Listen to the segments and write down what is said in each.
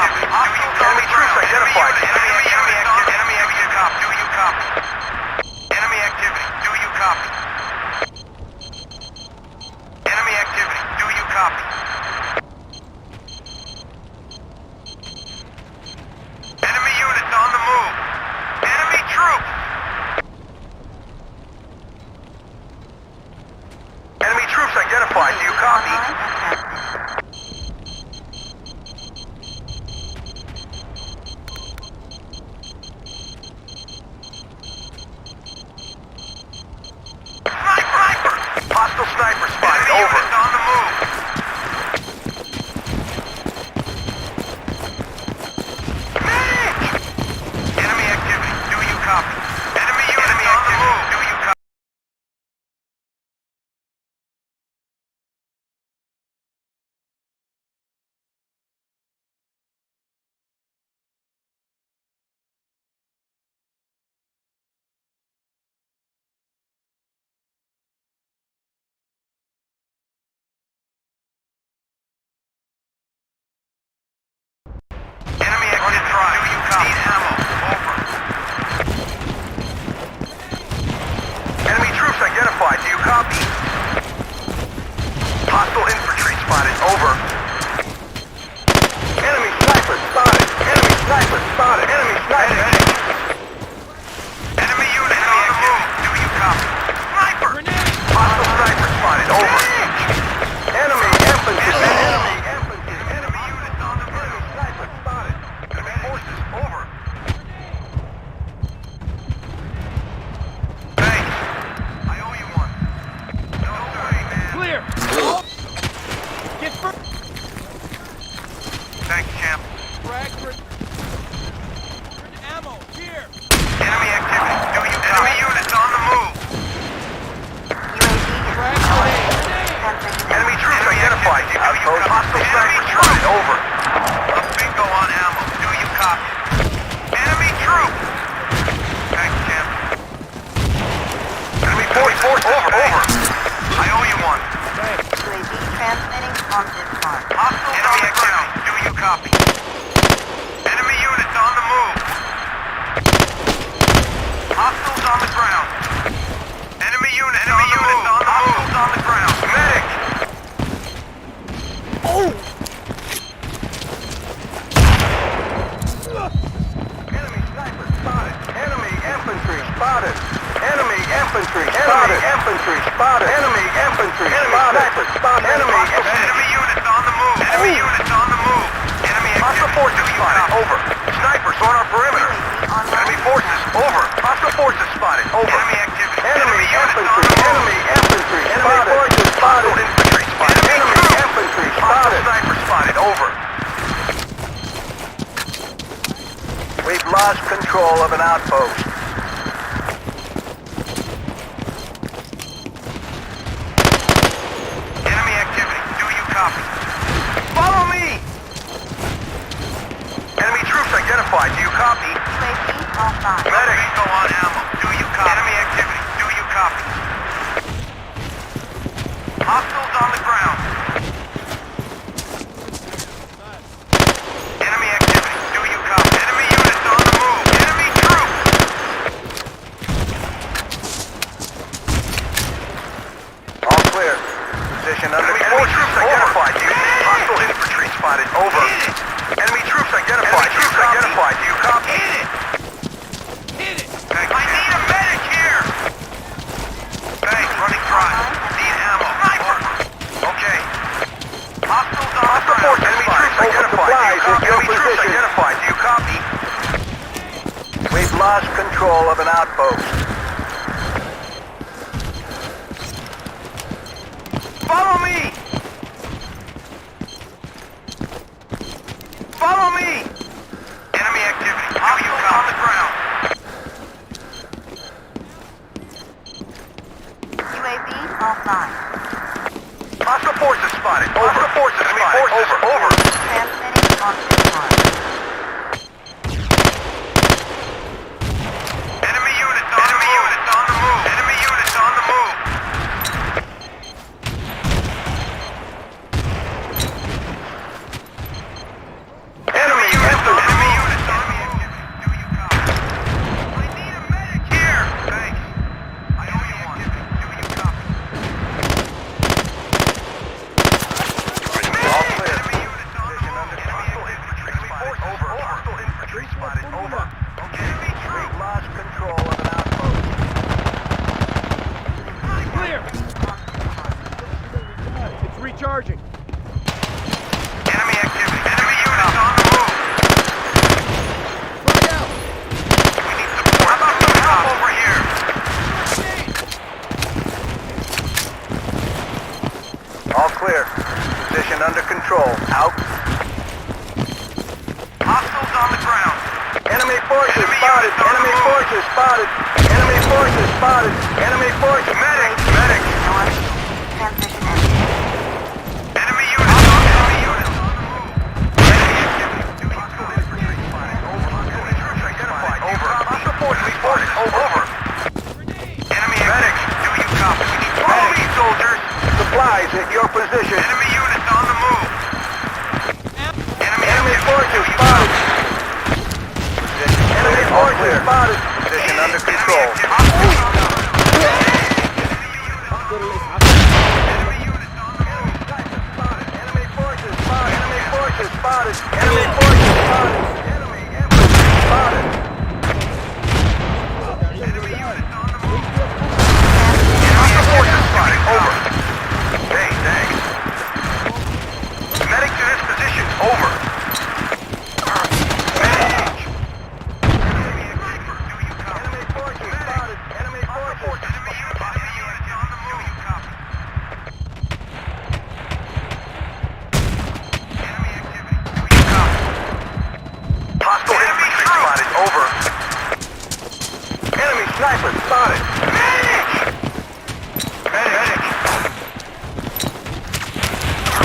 copy? Enemy troops identified. Enemy activity. Do you copy? Enemy activity. Do you copy? Enemy activity. Do you copy? Enemy units on the move. Enemy troops. Enemy troops identified. Do you copy? Hostile sniper spotted. Over. On the move. Medic! Enemy activity. Do you copy? Enemy units on the move. Do you copy? Enemy activity. Do you copy? Need ammo. Over. Enemy troops identified. Do you copy? Hostile infantry spotted. Over. Enemy sniper spotted. Enemy sniper spotted. Enemy sniper. Enemy unit on the move. Do you copy? Sniper. Hostile sniper spotted. Over. Enemy infantry. Enemy infantry. Enemy units on the move. Sniper spotted. Enemy forces. Over. Thanks. I owe you one. No worry, man. Clear! Get first! Thanks, champ. Frag for... ammo, here! Enemy activity. Do you copy? Enemy units on the move. Frag grenade! Enemy troops identified. Do you copy? Hostile sniper spotted. Over. A bingo on ammo. Do you copy? Enemy troops. Thanks, champ. Enemy force. Over. I owe you one. UAV transmitting on this mark. Hostiles on the ground. Do you copy? Enemy units on the move. Hostiles on the ground. Enemy units on the move. Hostiles on the ground. Medic! Oh! Enemy sniper spotted. Enemy infantry spotted. Enemy infantry spotted. Infantry spotted. Enemy infantry spotted. Enemy units on the move. Enemy units on the move. Enemy hostile forces spotted. Over. Snipers on our perimeter. Enemy forces. Over. Hostile forces spotted. Over. Enemy activity. Enemy infantry. Enemy infantry spotted. Forces spotted. Infantry spotted. Enemy infantry spotted. Sniper spotted. Over. We've lost control of an outpost. Enemy activity. Do you copy? Follow me! Enemy troops identified. Do you copy? UAV offline. Medic. Bingo on ammo. Do you copy? Enemy activity. Do you copy? Hostiles on the ground. Enemy activity. Do you copy? Enemy units on the move. Enemy troops. All clear. Position under enemy troops identified. Do you hostile infantry spotted. Over. Enemy troops identified. Do you copy? Hit it! Thanks. I need a medic here! Thanks, running dry. Need ammo. Sniper! Okay. Hostiles on the ground. Enemy troops identified. Enemy troops identified. Do you copy? We've lost control of an outpost. Follow me! Follow me! Enemy activity. Hostiles on the ground. UAV offline. Hostile forces spotted. Hostile forces spotted. Over. Transmitting on this mark. Enemy units on the move. Enemy units on the move. Enemy units Recharging. Enemy activity. Enemy units on the move. Frag out. We need support. How about some help over here? All clear. Position under control. Out. Hostiles on the ground. Enemy forces spotted. Enemy forces spotted. Enemy forces spotted. Enemy forces. Medic. Medic. North. Transition ended. Enemy units. Enemy units. Enemy activity. Hostile infantry spotted. Over. Enemy troops identified. Over. Hostile forces spotted. Over. Enemy medic. Do you copy? We need follow me, soldiers. Supplies at your position. Enemy units on the move. Enemy forces spotted. Enemy forces spotted. Position under control. Enemy units on the move. Spotted. Enemy forces spotted. Enemy forces spotted. Enemy forces spotted. Enemy spotted. Enemy units on the move. Enemy forces spotted. Over. Hey, thanks. Medic to this position. Over. Sniper spotted! Medic! Medic!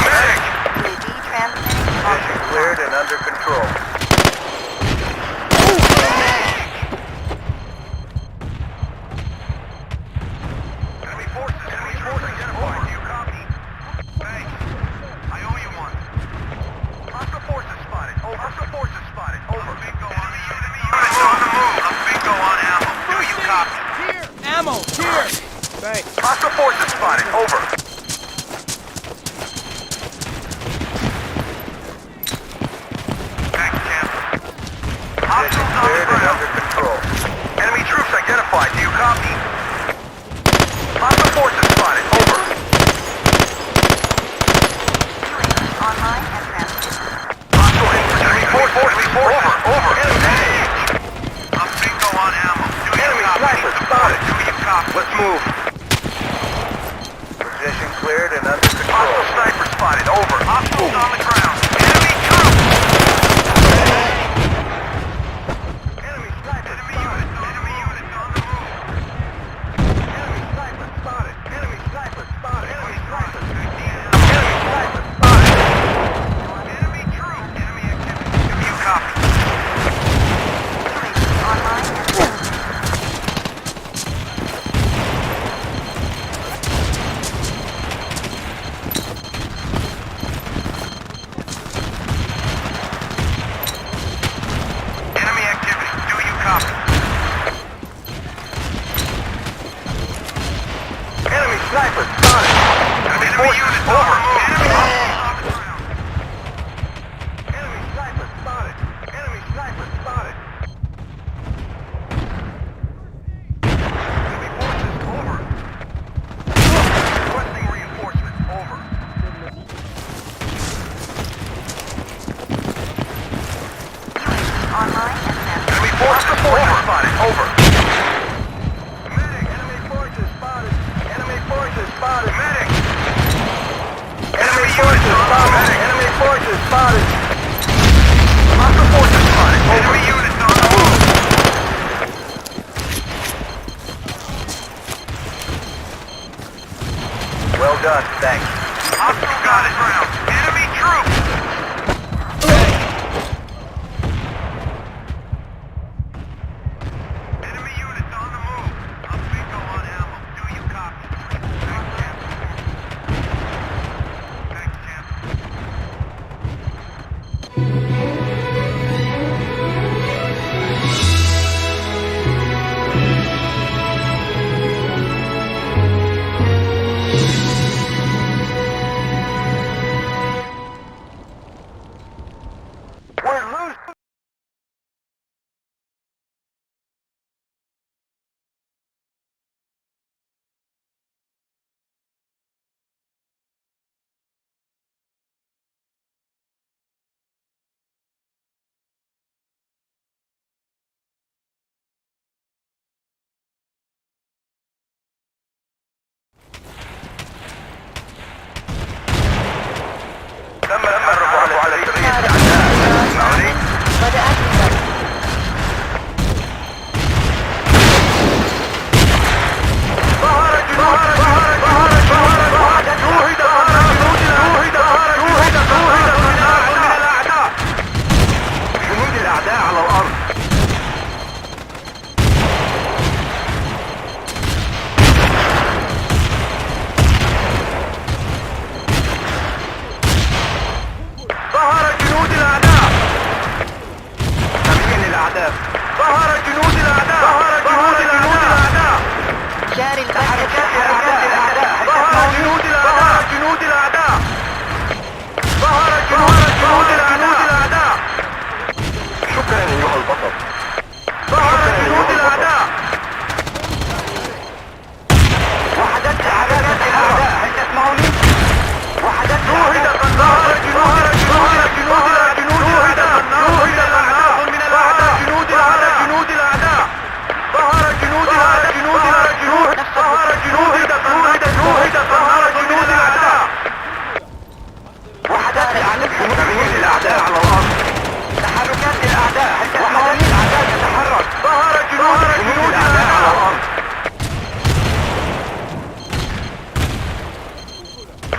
Medic! UAV transmitting on Position cleared and under control. Enemy forces identified. Do you copy? Thanks. I owe you one. Hostile forces spotted. Over. Hostile forces spotted. Over. Bingo on the enemy units on the move. I'm bingo on ammo. Do you copy? Here. Ammo. Here. Thanks. Hostile forces spotted. Over. Thanks, Champ. Hostiles on the ground. Under control. Enemy troops identified. Do you copy? Hostile forces spotted. Over. UAV online and transmitting. Hostile infantry. Enemy forces. Over. Enemy. I'm bingo on ammo. Do you copy? Sniper spotted. Do you copy? Let's move. Position cleared and under control. Hostile sniper spotted. Over. Hostiles on the ground. Enemy troops. Enemy sniper. Enemy units. Enemy units on the move. Enemy sniper spotted. Enemy sniper spotted. Enemy sniper. Enemy sniper spotted. Enemy troops. Enemy activity. Do you copy? UAV online and transmitting. Enemy activity. Do you copy? Enemy sniper spotted. Enemy units over. Enemy sniper spotted. Enemy sniper spotted. Enemy forces over. Requesting reinforcements. Over. UAV online and transmitting. Enemy forces spotted. Over. Medic. Enemy forces spotted. Enemy forces spotted. Medic. Enemy forces spotted. Enemy forces spotted. Hostile forces spotted. Enemy units on the move. Well done. Thanks. Hostile got it. Ground. Enemy troops. Enemy units on the move. I'm bingo on ammo. Do you copy? Thanks, Champ. Thanks, Champ.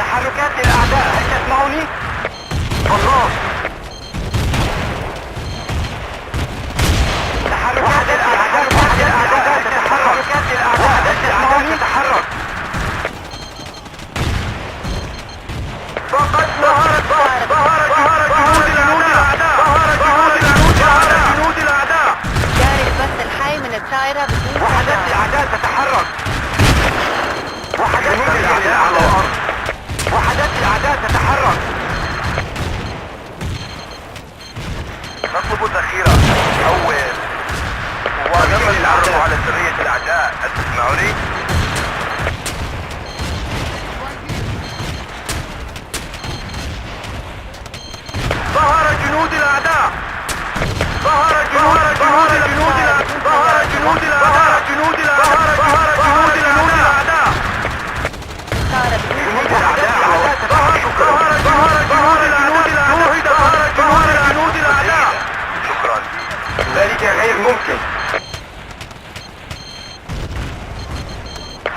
تحركات للأعداء، هل تسمعني؟ الله. تحركات للأعداء، تحركات للأعداء، هل تسمعني؟ تتحرك. فقد ظهرت جنود الأعداء. جاري البث الحي من الطائرة بدون وحدات الأعداء تتحرك. وحدات الأعداء على الأرض. وحدات الأعداء تتحرك. نطلب الذخيرة. أول وتم العرض على سرية الأعداء. هل تسمعني؟ ظهر جنود الأعداء. ظهر جنود الأعداء. ظهر جنود الأعداء. جنود الأعداء. ظهر جنود الأعداء. طائرة بدون جنود الأعداء. ظهر جنود الأعداء. شكرا. ذلك غير ممكن.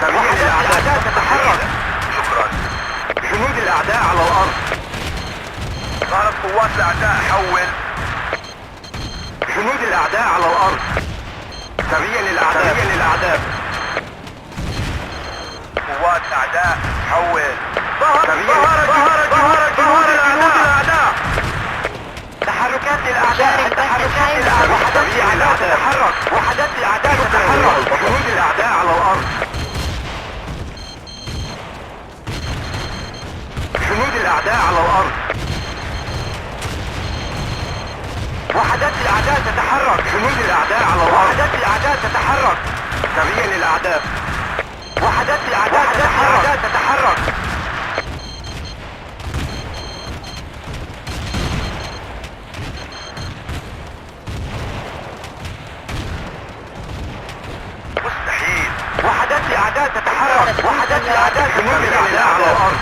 سريع الأعداء تتحرك. شكرا. جنود الأعداء على الأرض. ظهرت قوات الأعداء. حول. جنود الأعداء على الأرض. سريع للأعداء. قوات الأعداء. حول. ظهر جنود الأعداء. تحركات للأعداء. تحركات للأعداء. وحدات الأعداء تتحرك. وحدات الأعداء تتحرك. جنود الأعداء على الأرض. جنود الأعداء على الأرض. وحدات الأعداء تتحرك. جنود الأعداء على الأرض. وحدات الأعداء تتحرك. سريع للأعداء. وحدات الأعداء تتحرك. مستحيل. وحدات الأعداء تتحرك. وحدات الأعداء. جنود الأعداء على الأرض.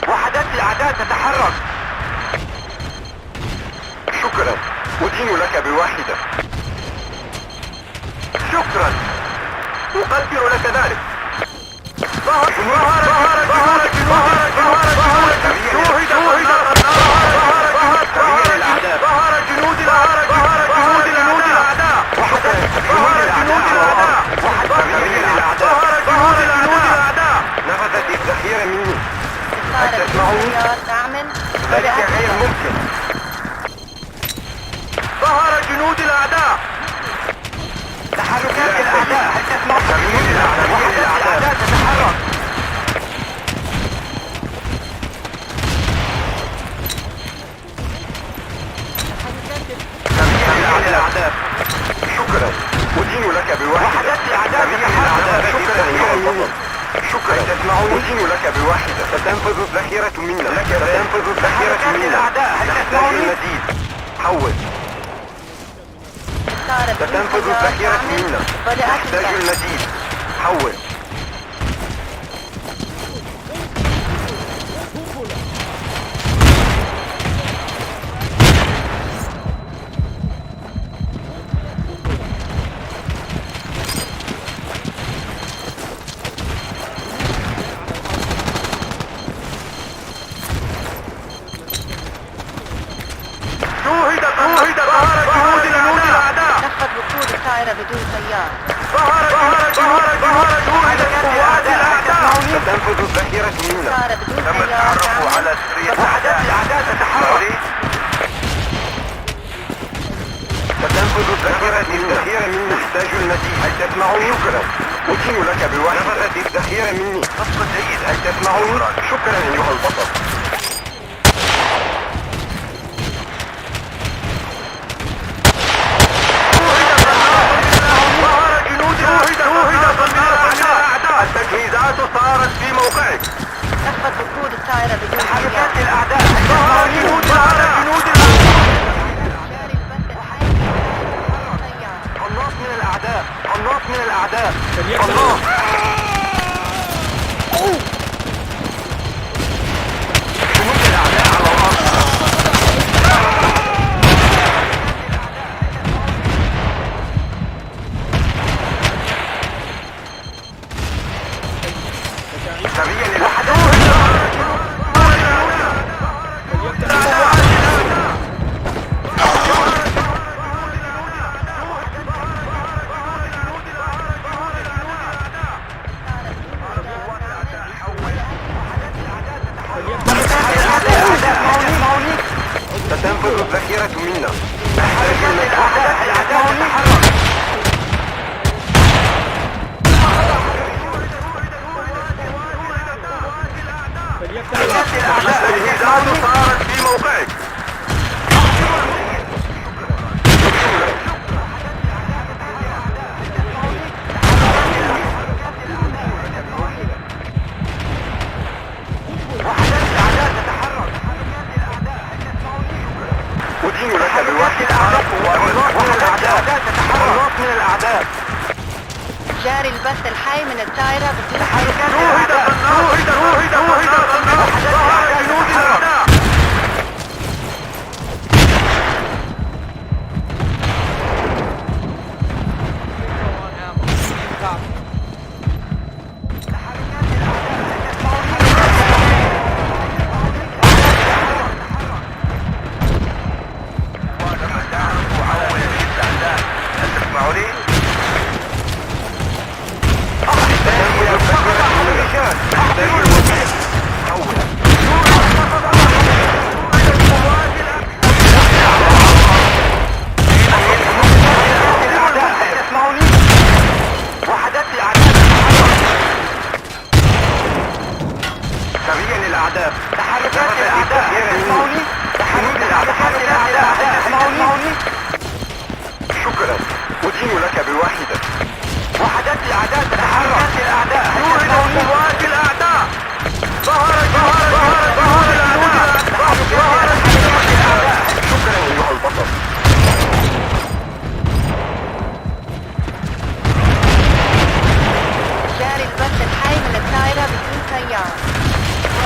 وحدات الأعداء تتحرك. شكرا. أدين لك بواحدة. شكرا. أقدر لك ذلك. ظهر جنود الأعداء. نفذت الذخيرة مني. طائرة بدون طيار تعمل. ذلك غير ممكن. ظهر جنود الأعداء. تحركات الأعداء. هل تسمع؟ جنود الأعداء تتحرك. سريع الأعداء. شكرا. أدين لك بواحدة. وحدات الأعداء تتحرك. شكرا. تسمعني؟ أدين لك بواحدة. ستنفذ الذخيرة منا. ستنفذ الذخيرة منا. نحتاج المزيد. حول. ستنفذ الذخيرة منا. نحتاج المزيد. حول. ظهر جنود الأعداء. نفذ وقود الطائرة بدون طيار. ظهر جنود الأعداء. ستنفذ الذخيرة منا. طائرة بدون تم طيار التعرف تعمل. على سرية الأعداء تتحرك. ستنفذ الذخيرة منا. نحتاج المزيد. هل تسمعني؟ شكرا. أدين لك بواحدة. نفذت الذخيرة مني. نصف جيد. هل تسمعني؟ شكرا أيها البطل. التجهيزات صارت في موقعك. نفذ وقود الطائرة بدون تحركات طيار. الأعداء. ظهر جنود الأعداء. جاري البث الحي بدون طيار. قناص من الأعداء. قناص من الأعداء. فليكن قناص. جنود الأعداء على الأرض. جاري البث الحي من الطائرة بدون تحركات الأعداء. شوهد ظهر جنود الأعداء. On ammo. Copy. شكرا، أدين لك بواحدة. وحدات الأعداء تتحرك. يوجد قوات الأعداء. ظهر الأعداء. شكرا أيها البطل. جاري البث الحي من الطائرة بدون سيارة.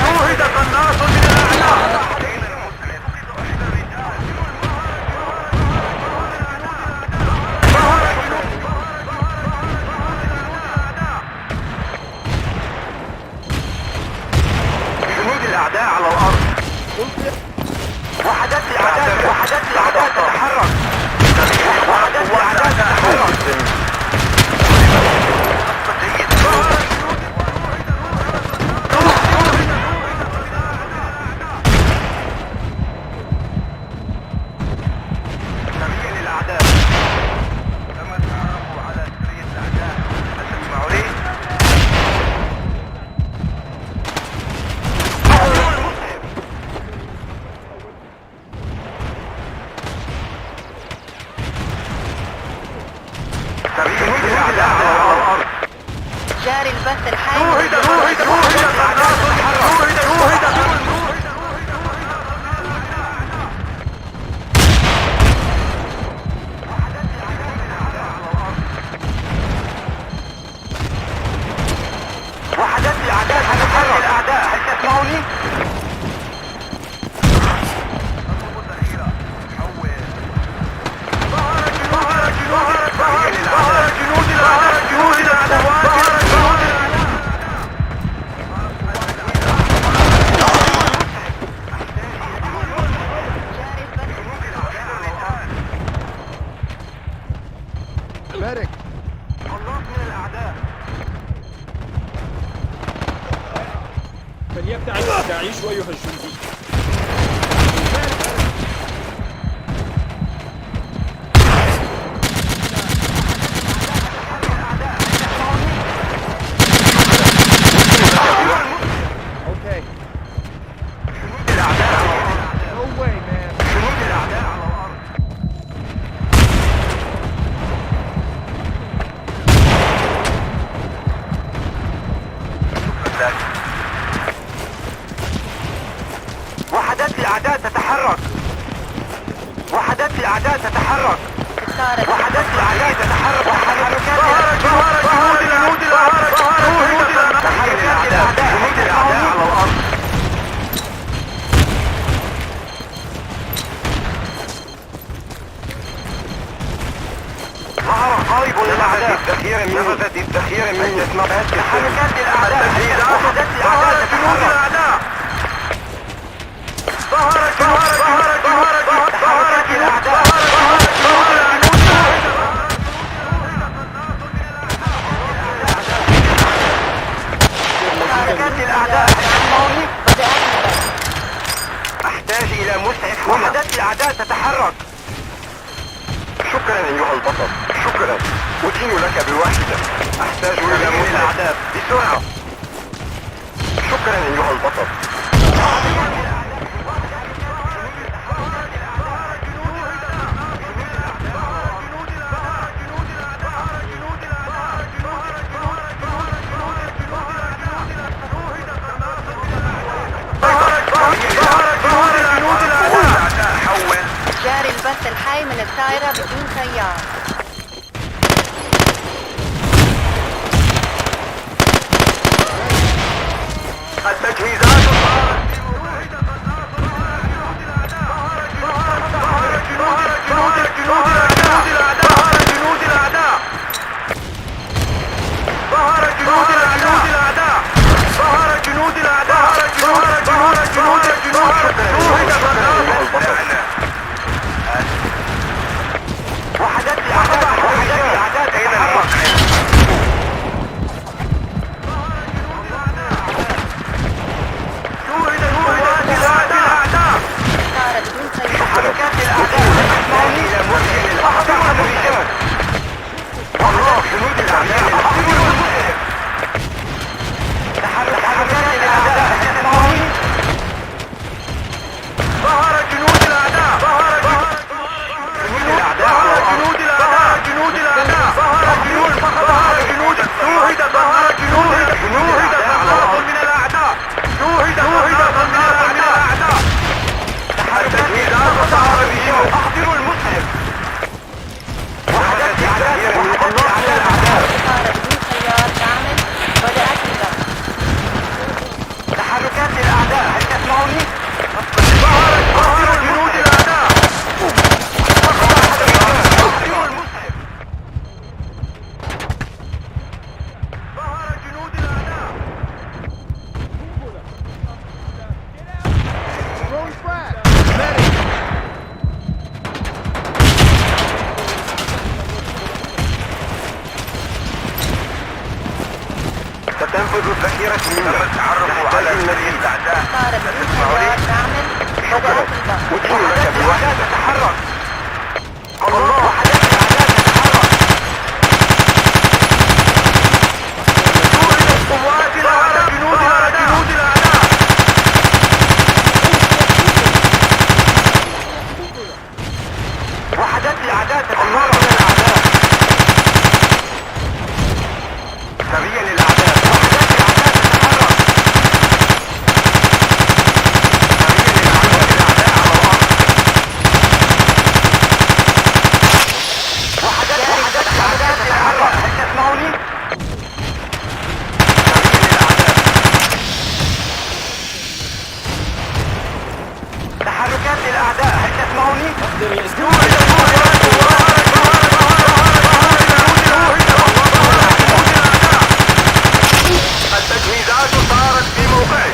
شوهد قناص من الأعداء. الأعداء على الأرض. وحدات الأعداء تتحرك. جاري البث الحي من وحدات الأعداء تتحرك. هل تسمعوني؟ Medic. الله من الأعداء. فليبتعد الداعش أيها الجندي. Okay. No way, man. وحدات الأعداء تتحرك. وحدات الأعداء تتحرك. الطائرة. وحدات الأعداء تتحرك. ظهر جنود الأعداء على الأرض. ظهر قائد للأعداء. نفذت التخيير من تحركات الأعداء. وحدات الأعداء تتحرك. تحركات الأعداء. تحركات الأعداء. أحتاج إلى مسعف. وحدات الأعداء تتحرك. شكرا أيها البطل. شكرا، أدين لك بالواحدة. أحتاج إلى مساعدات بسرعة. شكرا أيها البطل. جاري البث الحي من الطائرة بدون سيارة. ستنفذ الذخيرة منا. تم التحرك على سبيل الأعداء. صار بدون سيارات نعمل إضاءة البحر. وحدات الأعداء تتحرك. الله، وحدات الأعداء تتحرك. قواتنا على جنود الأعداء. وحدات الأعداء تتحرك من الأعداء. سريا للأعداء. وحدات الأعداء تتحرك. سريا للأعداء على الأرض. وحدات الأعداء تتحرك. هل تسمعوني؟ تحركات للأعداء. هل تسمعوني؟ التجهيزات صارت في موقعه.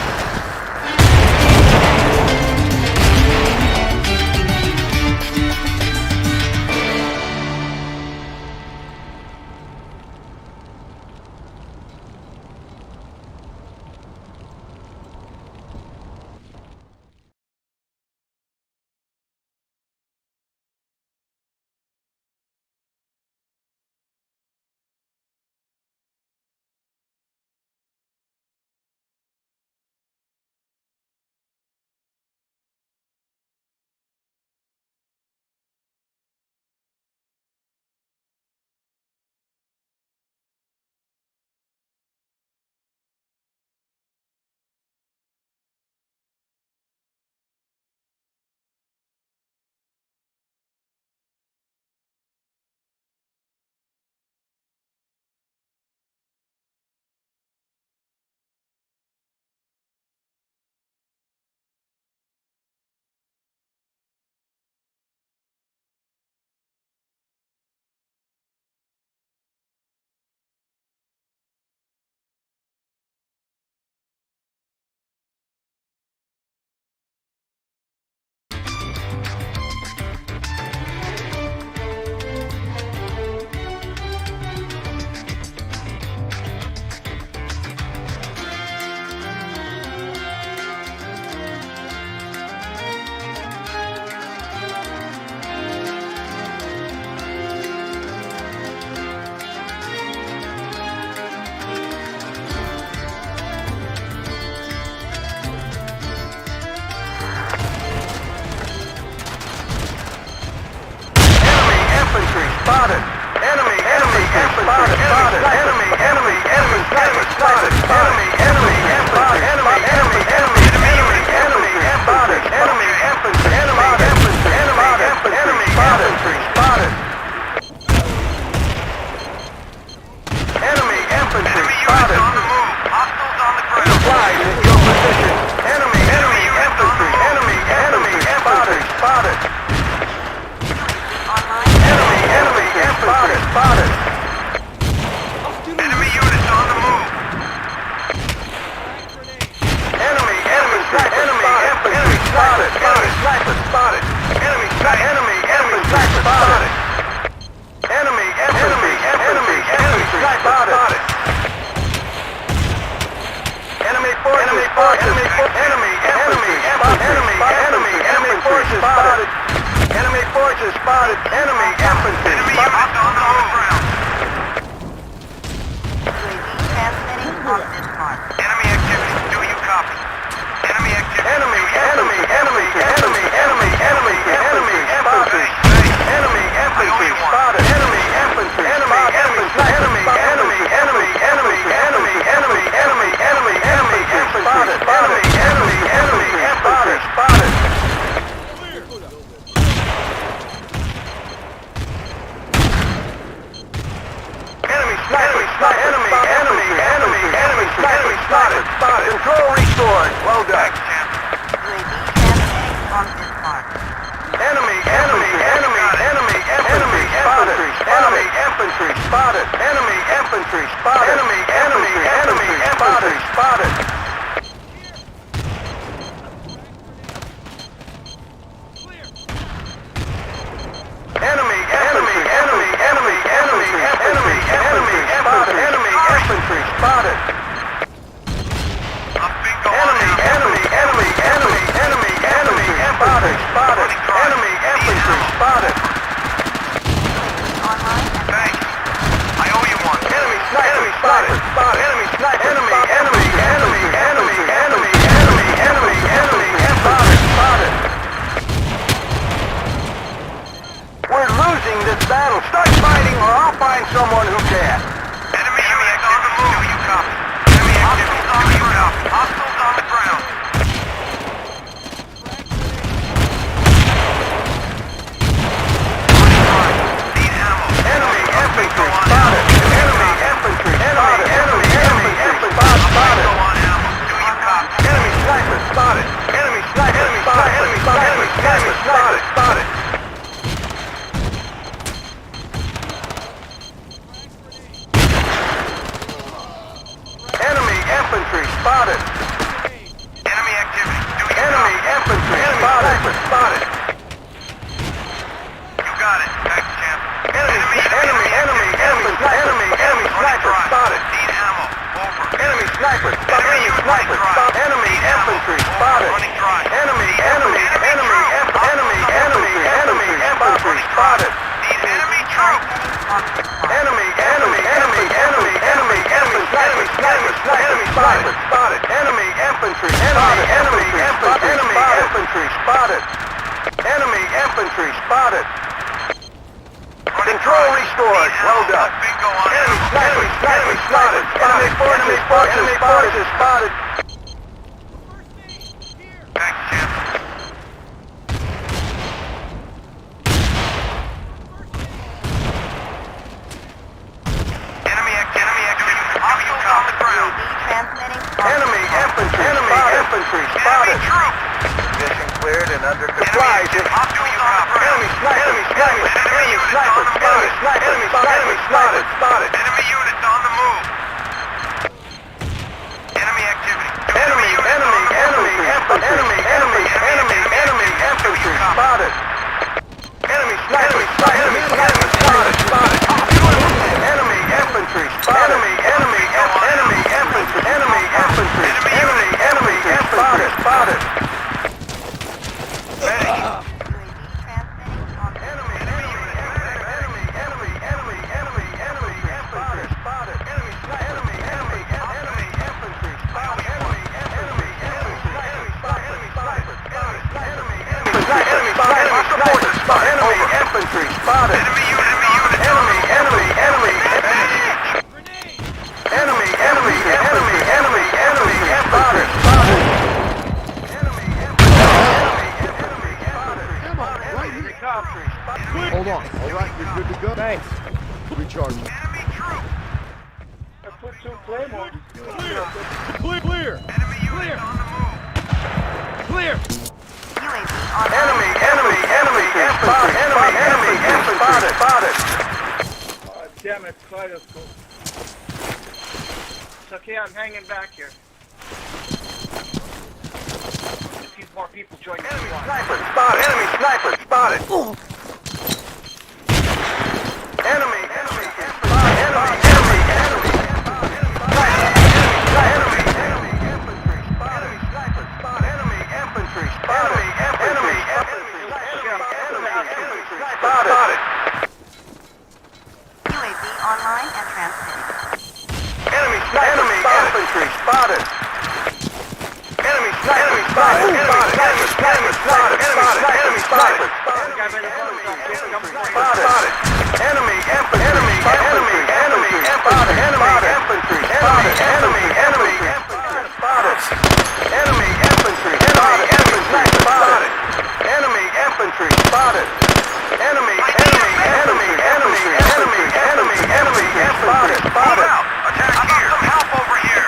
Spotted. Enemy infantry spotted. Enemy infantry spotted. Enemy infantry spotted. Enemy spotted. Enemy infantry spotted. Enemy infantry spotted. On the move. Hostiles on the ground. Supplies at your position. Enemy infantry. Enemy spotted. Spotted. Enemy units on the move. Enemy infantry spotted. Enemy sniper spotted. Enemy sniper spotted. Enemy infantry spotted. Enemy forces spotted. Enemy forces spotted. Enemy infantry spotted on the ground. Transmitting on this mark. Enemy activity. Do you copy? Enemy activity. Enemy infantry. Enemy infantry spotted. Enemy infantry. Spotted. Spotted. Control restored. Well done. UAV transmitting on this mark. Enemy infantry spotted. Enemy infantry spotted. Enemy infantry spotted. Enemy infantry spotted. spotted. Enemy activity. Enemy infantry spotted. Spotted. You got it. Thanks, champ. Enemy sniper spotted. Need ammo. Over. Enemy sniper. Enemy sniper. Enemy infantry spotted. Running dry. Enemy infantry spotted. Need enemy troops. Enemy sniper spotted. Enemy infantry spotted. Enemy infantry spotted. Enemy infantry spotted. Control restored. Well done. Enemy sniper spotted. Enemy forces spotted. Thanks, Jim. Enemy activity. Hostiles on the ground. Transmitting. Enemy infantry spotted. Mission cleared and under supplies. Enemy sniper spotted. Enemy units on the move. Enemy activity. Enemy infantry spotted. Enemy sniper spotted. Enemy infantry spotted. Enemy infantry spotted. Medic. Infantry spotted. Enemy unit. Enemy spotted. Hold on. All right, you're good to go. Thanks. Recharge. Enemy troops. I put two claymores. Clear. Enemy units on the move. Clear. UAV on Enemy infantry spotted. Damn it, kaleidoscope. It's okay, I'm hanging back here. A few more people joining the squad. Sniper spotted. Enemy sniper spotted. Enemy spotted. UAV online and transmitting. Enemy infantry spotted. Enemy sniper spotted. Enemy sniper. Spotted. Enemy infantry spotted. Enemy infantry spotted. Enemy spotted. Enemy infantry spotted. Enemy infantry spotted. Enemy infantry spotted. Attack here. I got some help over here.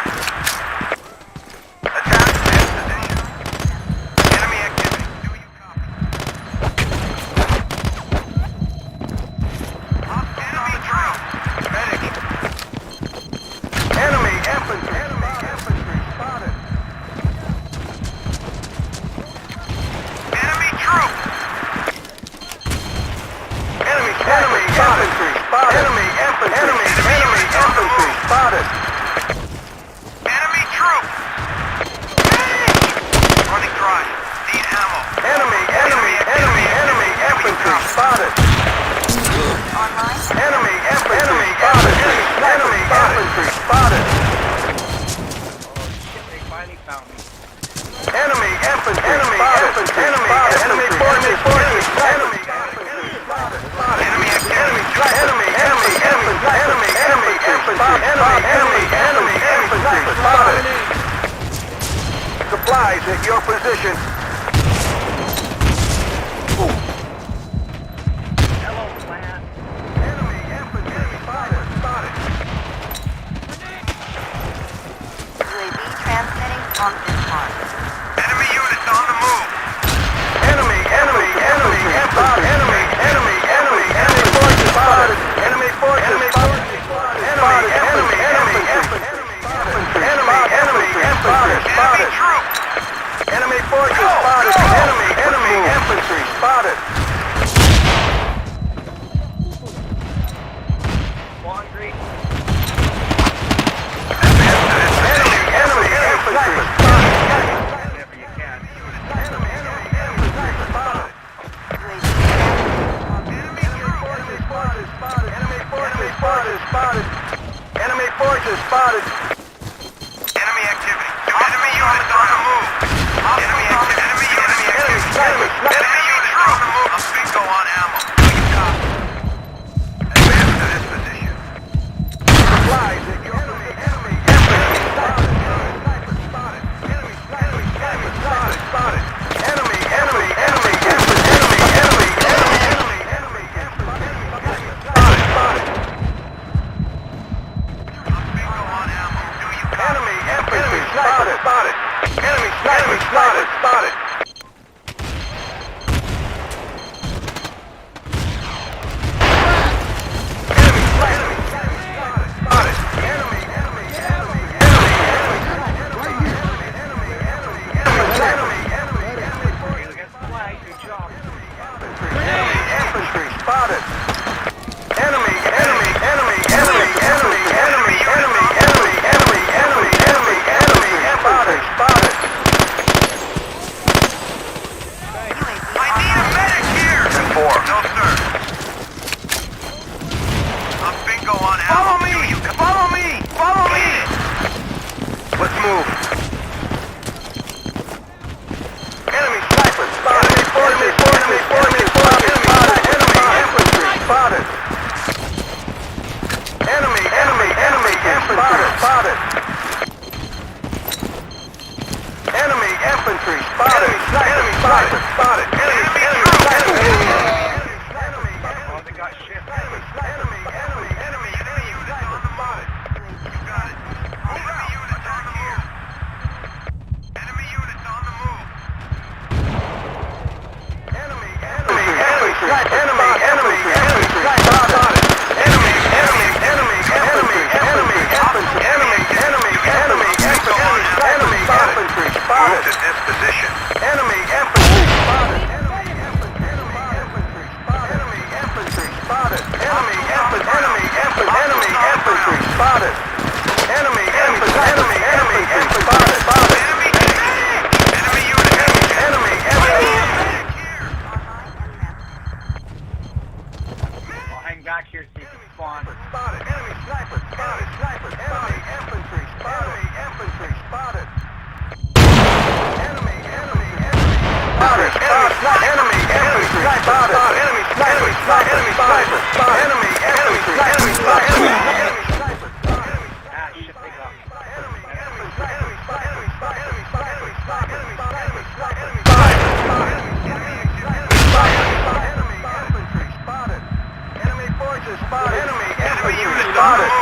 Attack in position. Enemy activity. Do you copy? Enemy drill. Medic. Enemy infantry spotted. Enemy troops. Enemy infantry spotted. Enemy infantry spotted. Enemy troops. Running dry. Need ammo. Enemy infantry spotted. Online. Enemy infantry spotted. Enemy infantry spotted. Oh shit, they finally found me. Enemy infantry spotted. Enemy forces enemy spotted. Enemy infantry spotted. Supplies at your position. Hello, plan. Enemy infantry spotted. UAV transmitting on this mark. Enemy units on the move. Enemy spotted. Enemy forces spotted. Enemy forces spotted. Enemy infantry spotted. spotted. Enemy activity. Enemy units on the move. Enemy activity. Enemy units. Enemy units on the move. A bingo on ammo. Advance to this position. Supplies at your enemy. Spotted. Enemy. Spotted. Enemy spotted.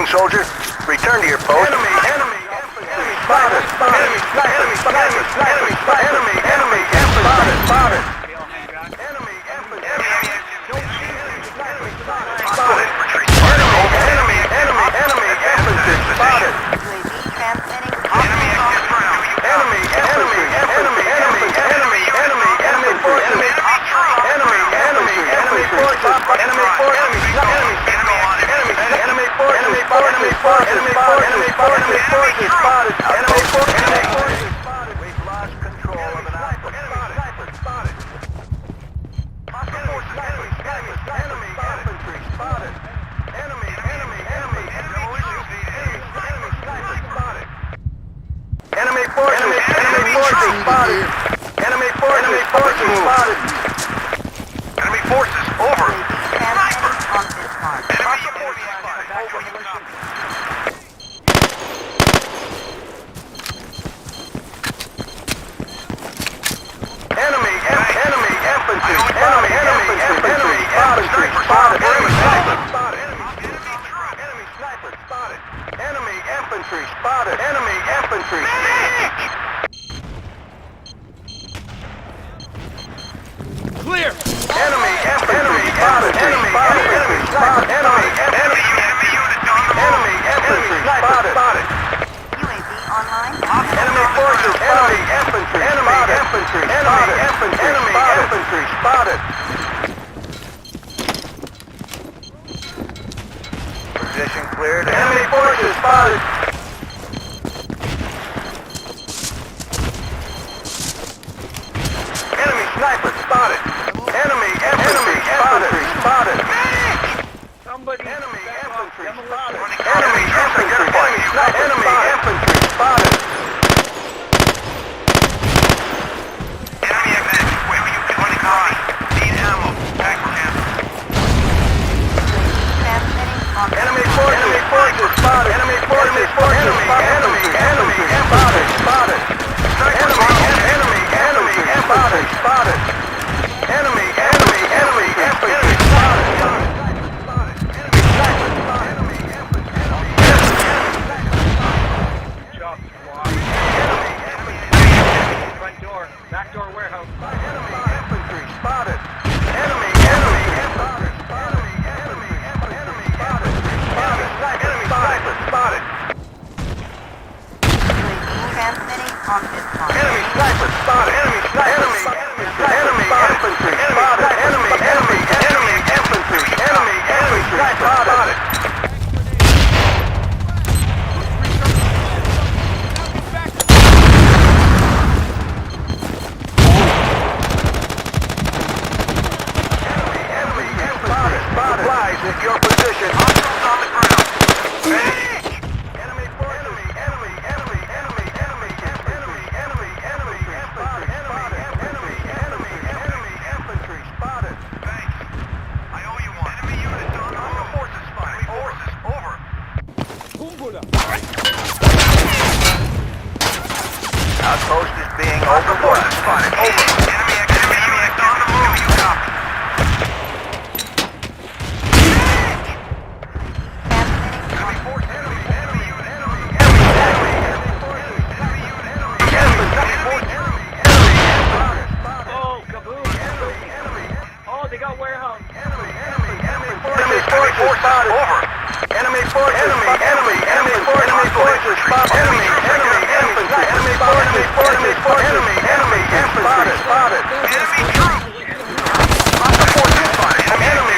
Soldier, return to your post. Enemy spotted. Enemy spotted. Enemy Enemy forces spotted. Enemy forces spotted. We've lost control of an outpost. Sniper spotted. Enemy infantry spotted. Enemy sniper spotted. Enemy forces spotted. Enemy forces spotted. Enemy forces over. Transmitting on this mark. Enemy forces spotted. Enemy infantry spotted. Enemy infantry spotted. Enemy infantry. Clear! Enemy infantry spotted. Enemy infantry spotted. Enemy units on the move. Enemy infantry spotted. UAV online. Enemy forces. Enemy infantry. Enemy infantry. Enemy infantry spotted. Position cleared. Enemy forces spotted. Enemy sniper spotted. Enemy infantry spotted. Somebody. Enemy infantry spotted. Enemy infantry spotted. Enemy infantry spotted. Enemy exit. Where were you running on? Need ammo. Back for ammo. Transmitting on this Enemy mark. forces spotted. Enemy forces spotted. Enemy spotted. Enemy spotted. Enemy infantry spotted. Job squad. Front door. Back door warehouse. Enemy infantry spotted. Enemy spotted. UAV transmitting on this mark. Enemy sniper spotted. Enemy infantry spotted. Enemy infantry. Enemy infantry spotted. Enemy infantry spotted. Supplies at your position. Hostiles on the ground. Enemy forces. Enemy infantry spotted. Thanks. I owe you one. Enemy units on the move. Forces spotted. Forces over. Kumbula! Outpost is being overrun. Spotted. Over. Enemy units on the move. You copy. Oh, kaboom. Oh, they got warehouse. Enemy forces spotted. Over. Enemy forces. Enemy forces spotted. Enemy infantry. Enemy infantry spotted. Enemy troops. Hostile forces spotted. Enemy.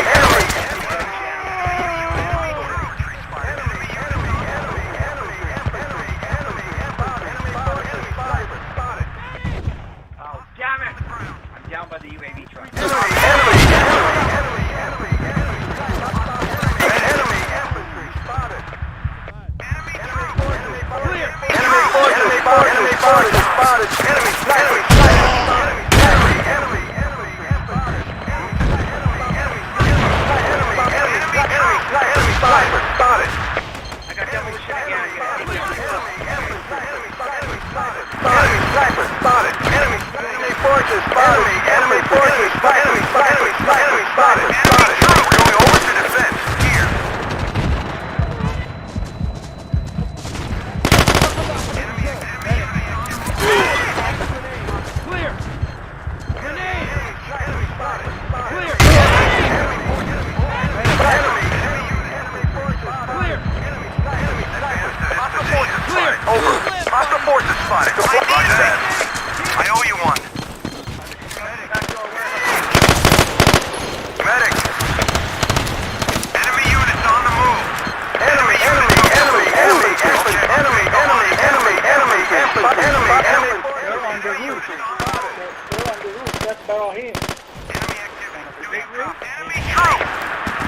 Oh, damn it. I'm down by the UAV truck. I got demolition again. Sniper spotted. Enemy forces spotted. Enemy forces spotted. براهين. Enemy activity. Do you copy? Enemy troops!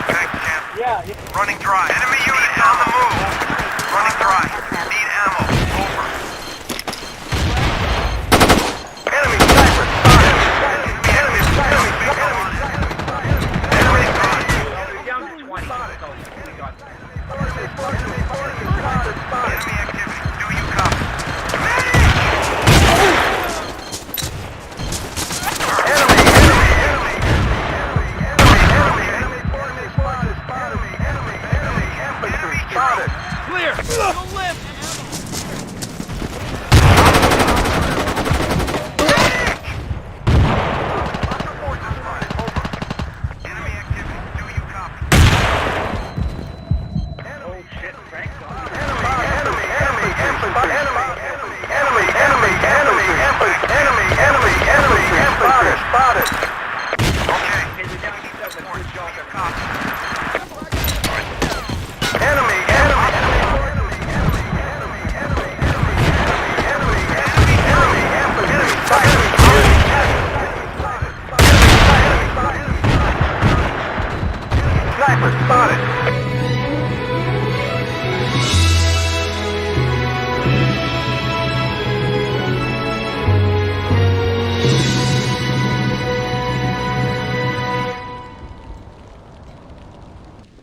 Thanks, champ. Yeah. Running dry. Enemy units on the move. Running dry. Need ammo. Over. Enemy sniper. Spotted. Enemy sniper. Enemy spotted. We're down to 20. So we got that. Enemy activity. Do you copy? Clear! Go left! Enemy activity. Do you copy? Oh shit, Frank's gone. Spotted. Okay. Okay, we're down to 7. Good job, copy. Enemy. Sniper spotted.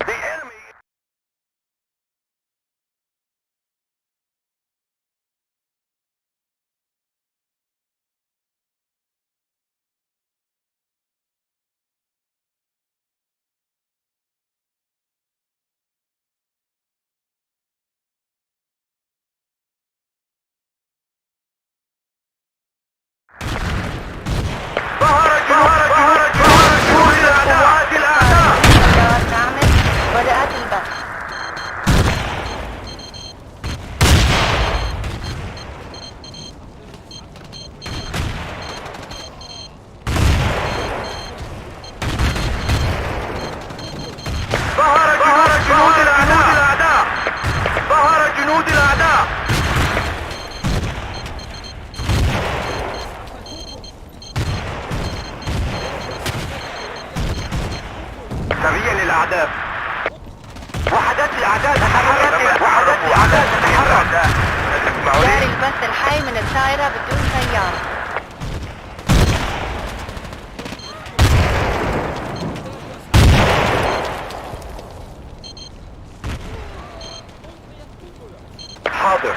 The enemy. السيارة تعمل. بدأت البث. ظهر جنود الأعداء. سريع للأعداء. وحدات الأعداء تتحرك. جاري البث الحي من الطائرة بدون سيارة. حاضر.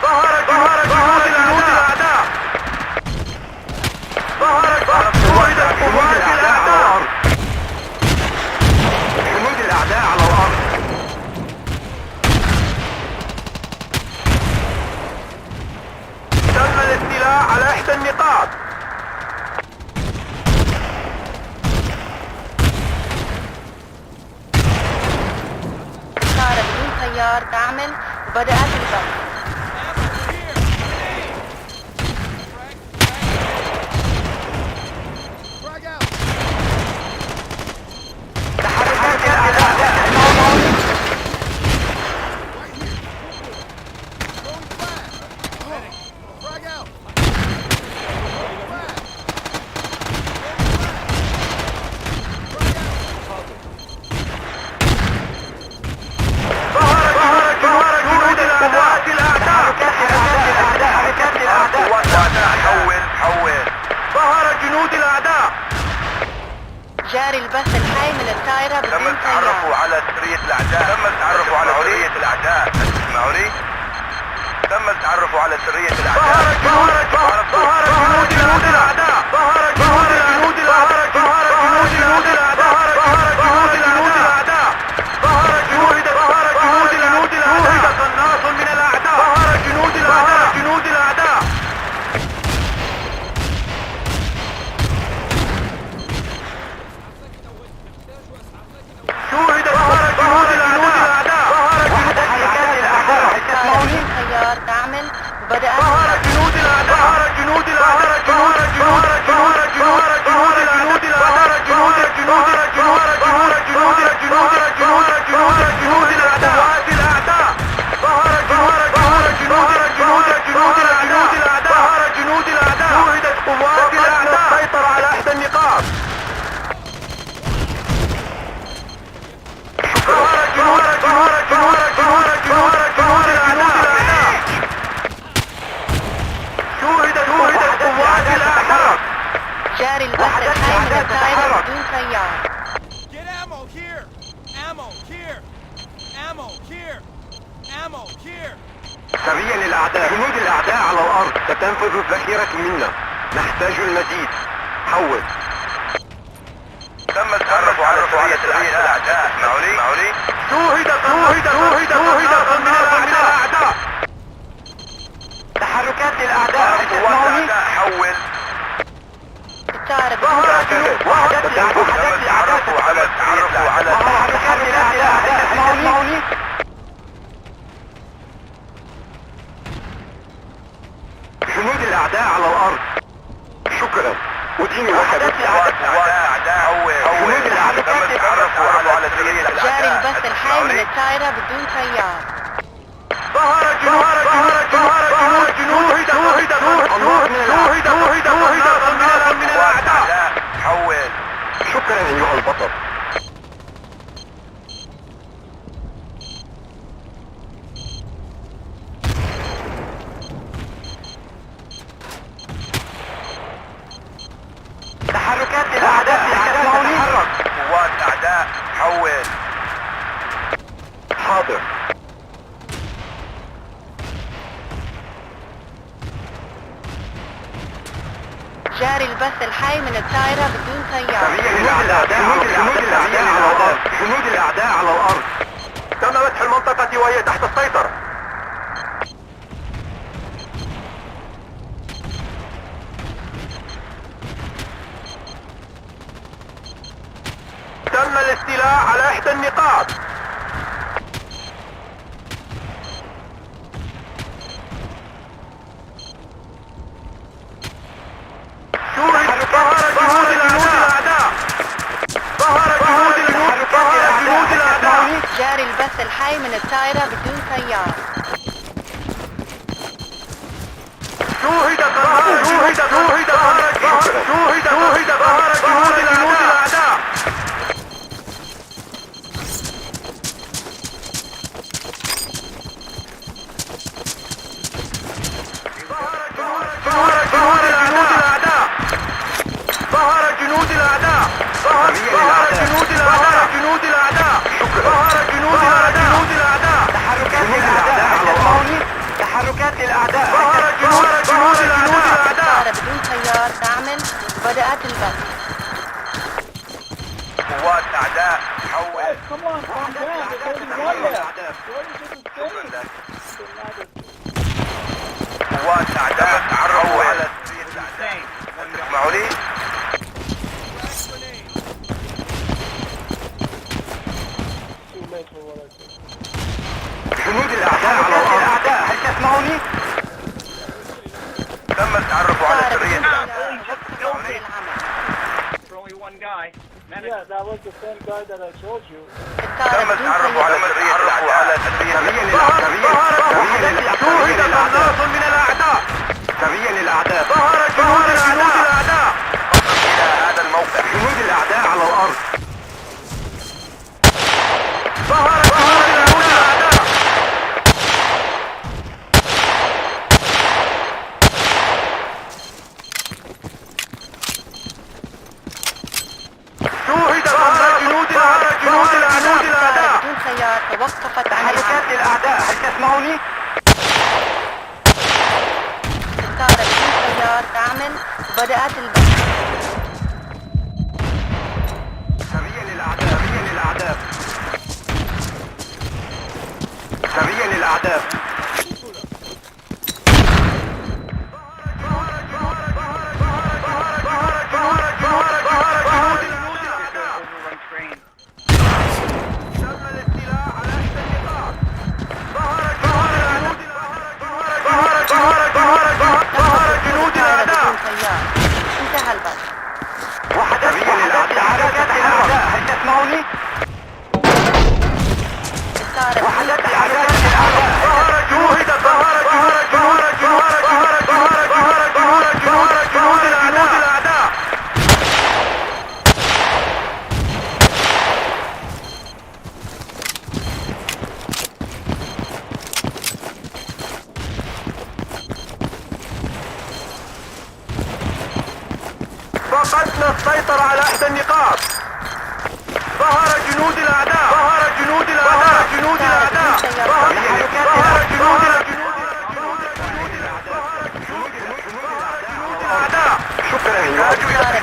ظهر جنود الأعداء. ظهرت قوات الأعداء. جنود الأعداء على الأرض. تم الاستيلاء على إحدى النقاط. طائرة بدون سيار تعمل. وبدأت البث. تحركات الأعداء. ظهر جنود الأعداء. جاري البث الحي من الطائرة تم بدون التعرف سيارة. على سرية الأعداء. تم التعرف على سرية الأعداء. تسمعوني؟ تم التعرف على سرية الأعداء. ظهر جنود الأعداء. ظهر جنود الأعداء. ظهر جنود الأعداء. ظهر جنود الأعداء. ظهر جنود الأعداء. قناص من الأعداء. ظهر جنود الأعداء. جنود الأعداء. شوهد ظهر جنود الأعداء. ظهر طائرة بدون سيار تعمل. وبدأت ظهر جنود الأعداء. ظهر جنود الأعداء. ظهر الأعداء. جنود الأعداء على الأرض. ستنفذ الذخيرة منا. نحتاج المزيد. حول. تم التعرف على سرية الأعداء. اسمعوني. شوهد من الأعداء. تحركات للأعداء. اسمعوني. حول. وحدة الأعداء. تعرفوا على تحركات للأعداء. اسمعوني. جنود الأعداء على الأرض. شكرا. أدين وحدة الأعداء. جنود الأعداء تعرفوا على سرية الأعداء. جاري البث الحي من الطائرة بدون طيار. ظهر جنود من الأعداء. حول. شكرا أيها البطل. تحركات الأعداء. تتحرك. قوات أعداء. حول. حاضر. جاري البث الحي من الطائرة بدون طيار. جنود الأعداء على الأرض. تم فتح المنطقة وهي تحت السيطرة. تم الاستيلاء على إحدى النقاط. جاري البث الحي من الطائرة بدون طيار. شوهد جنود الأعداء. ظهر جنود الأعداء. تحركات الأعداء. جنود الأعداء. الطائرة بدون طيار تعمل. بدأت البث. قوات أعداء. حول. Come on, calm down. There's only one left. قوات أعداء. تعرفوا على سرية الأعداء. اسمعوني. جنود الأعداء على الأرض. هل تسمعوني؟ تم التعرف على سرية الأعداء. Yeah, that was the same guy that I told you. تم التعرف على سرية الأعداء. شوهد قناص من الأعداء. سريا للأعداء. ظهر جنود الأعداء. إلى هذا الموقع. جنود الأعداء على الأرض. ظهر جنود الأعداء. شوهد جنود الأعداء. بدون طيار توقفت عن تحركات العمل. للأعداء. هل تسمعوني؟ الطائرة بدون طيار تعمل. بدأت البث. سريا للأعداء. سريا للأعداء. انتهى البث. وحدة حركات الأعداء. هل تسمعوني؟ الطائرة وحدة حركات الأعداء. جنود الأعداء. فقدنا السيطرة على إحدى النقاط. ظهر جنود الأعداء. ظهر جنود الأعداء. بدون طيار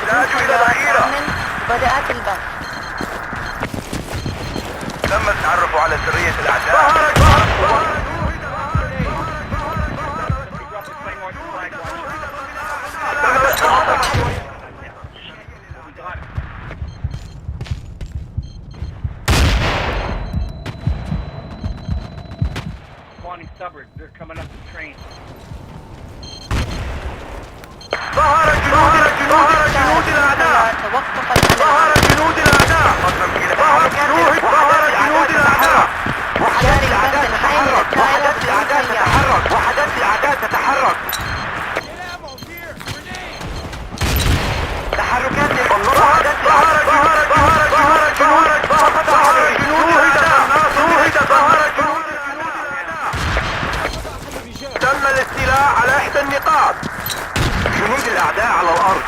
كامل. بدأت البث. تم التعرف على سرية الأعداء. Suburbs, they're coming up the train. ظهر جنود الأعداء. ظهر جنود الأعداء. ظهر جنود الأعداء. وحدات الأعداء تتحرك. وحدات الأعداء تتحرك. تحركات تم الاستيلاء على إحدى النقاط. جنود الأعداء على الأرض.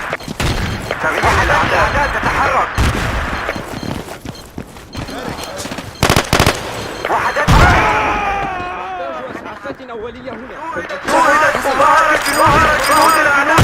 سريع الأعداء تتحرك. وحدات أولية هنا. ظهر جنود الأعداء.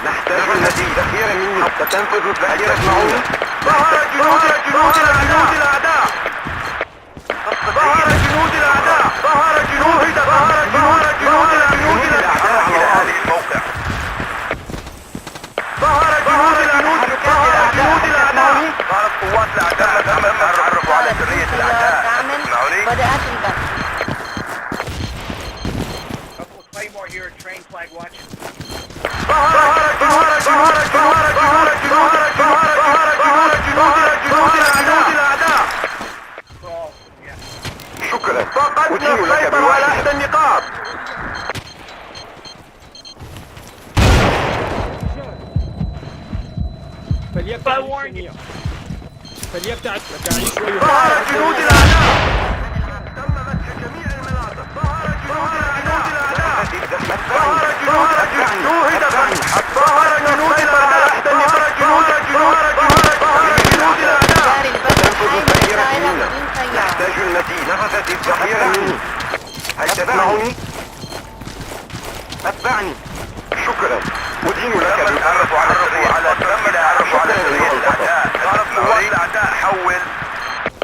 نحتاج المزيد ذخيرة مني حتى تنفذ الذخيرة معوني. ظهر جنود الأعداء. ظهر جنود الأعداء. ظهر جنود الأعداء على هذه الموقع. ظهر جنود الأعداء. ظهرت قوات الأعداء. تم التعرف على سرية الأعداء. اسمعوني. بدأت البث. Couple of Claymore here at train flag watch. شكرا. فقدنا السيطرة على إحدى النقاط. فليبتعد مكاني شوي. ظهر جنود الأعداء. تم مسح جميع المناطق. ظهر جنود الأعداء. ظهر جنود الأعداء. ظهر جنود الأعداء. إحدى النقاط. جنود الأعداء. جاري البث الحي من الطائرة بدون طيار. نحتاج المزيد. نفذت الذخيرة مني. هل تسمعني؟ أتبعني. شكرا. أدين لك بالتعرف على سرية الأعداء. قوات الأعداء حول.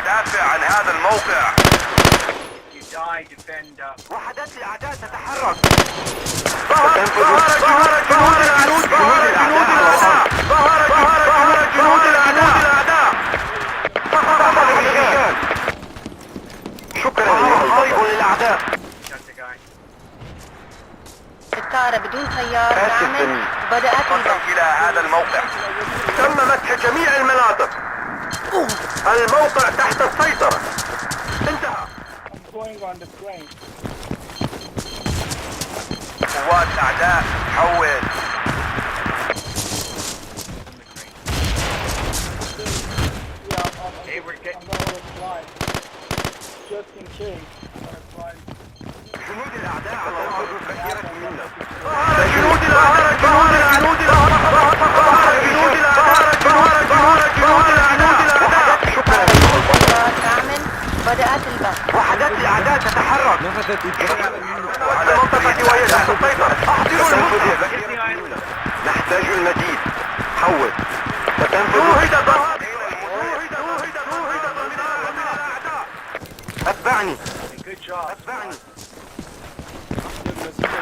دافع عن هذا الموقع. You die, defend. وحدات الأعداء تتحرك. ظهر جنود الأعداء. ظهر جنود الأعداء. شكرا. ضرب للأعداء. Shut the guy. الطائرة بدون طيار كامل. بدأت البث. إلى هذا الموقع. تم مسح جميع المناطق. الموقع تحت السيطرة. انتهى. قوات الأعداء حول. Hey, we're getting. جنود الأعداء على الأرض. ذخيرة منا. كامل. بدأت البث. وحدات الأعداء تتحرك. نفذت على المنطقة وهي تحت السيطرة. أحضروا المسح. نحتاج المزيد. حول. ستنفذ. أتبعني. Good job. أتبعني.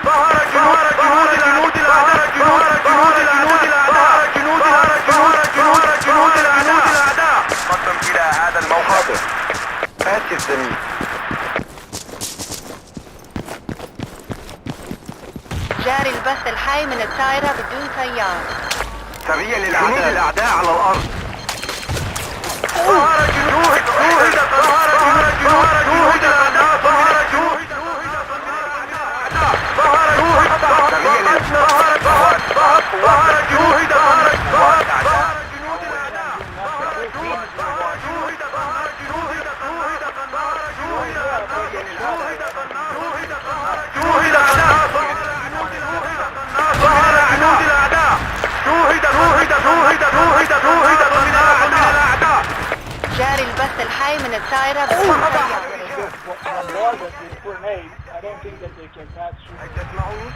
ظهر جنود الأعداء. قدم إلى هذا الموقع. آتي الزميل. جاري البث الحي من الطائرة بدون طيار. سريع للأعداء. الأعداء على الأرض. ظهر جنود الأعداء. الطائرة بدون طيار. I don't think that they can pass through. تسمعوني؟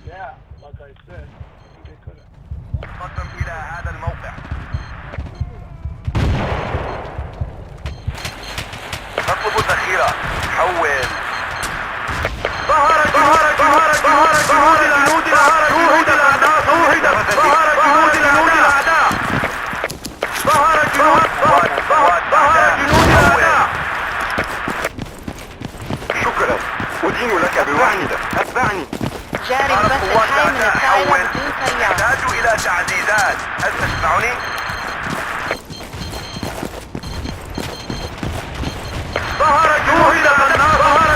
Yeah, like I said, I think they couldn't. قدم إلى هذا الموقع. نطلب الذخيرة. حول. ظهر جنود الأعداء. شوهد الأعداء. ظهر جنود الأعداء. ظهر جنود الأعداء. شكرا. أدين لك بواحدة. أتبعني. جاري البث الحي من الطائرة بدون طيار. أحتاج إلى تعزيزات. هل تسمعني؟ ظهر جنود الأعداء. ظهر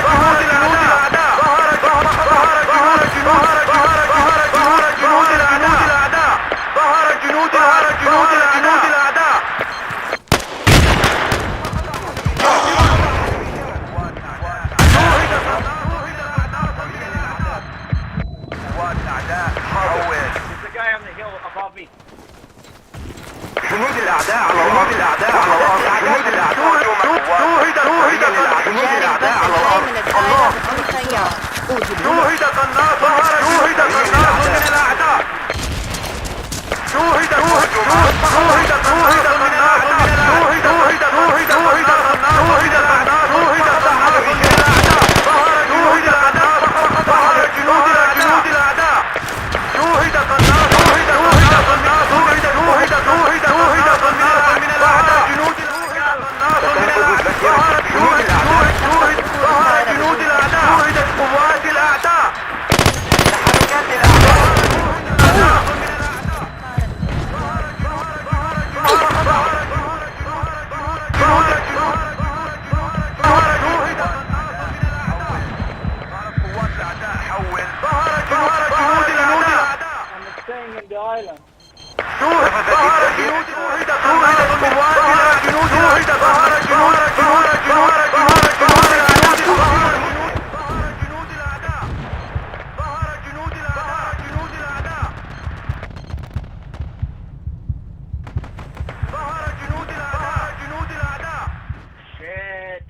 جنود الأعداء. ظهر جنود الأعداء. ظهر جنود الأعداء. There's a guy on the hill above me. جنود الأعداء على الأرض. جنود الأعداء على الأرض. جنود الأعداء جاري البث الحي من الطائرة بدون طيار. شوهد قناص. شوهد قناص من الأعداء. شوهد قناص من الأعداء. شوهد قناص من الأعداء. شوهد قناص. ظهر جنود الأعداء. شوهد قناص. قوات الأعداء. تحركات الأعداء. I'm staying in the island. Shit.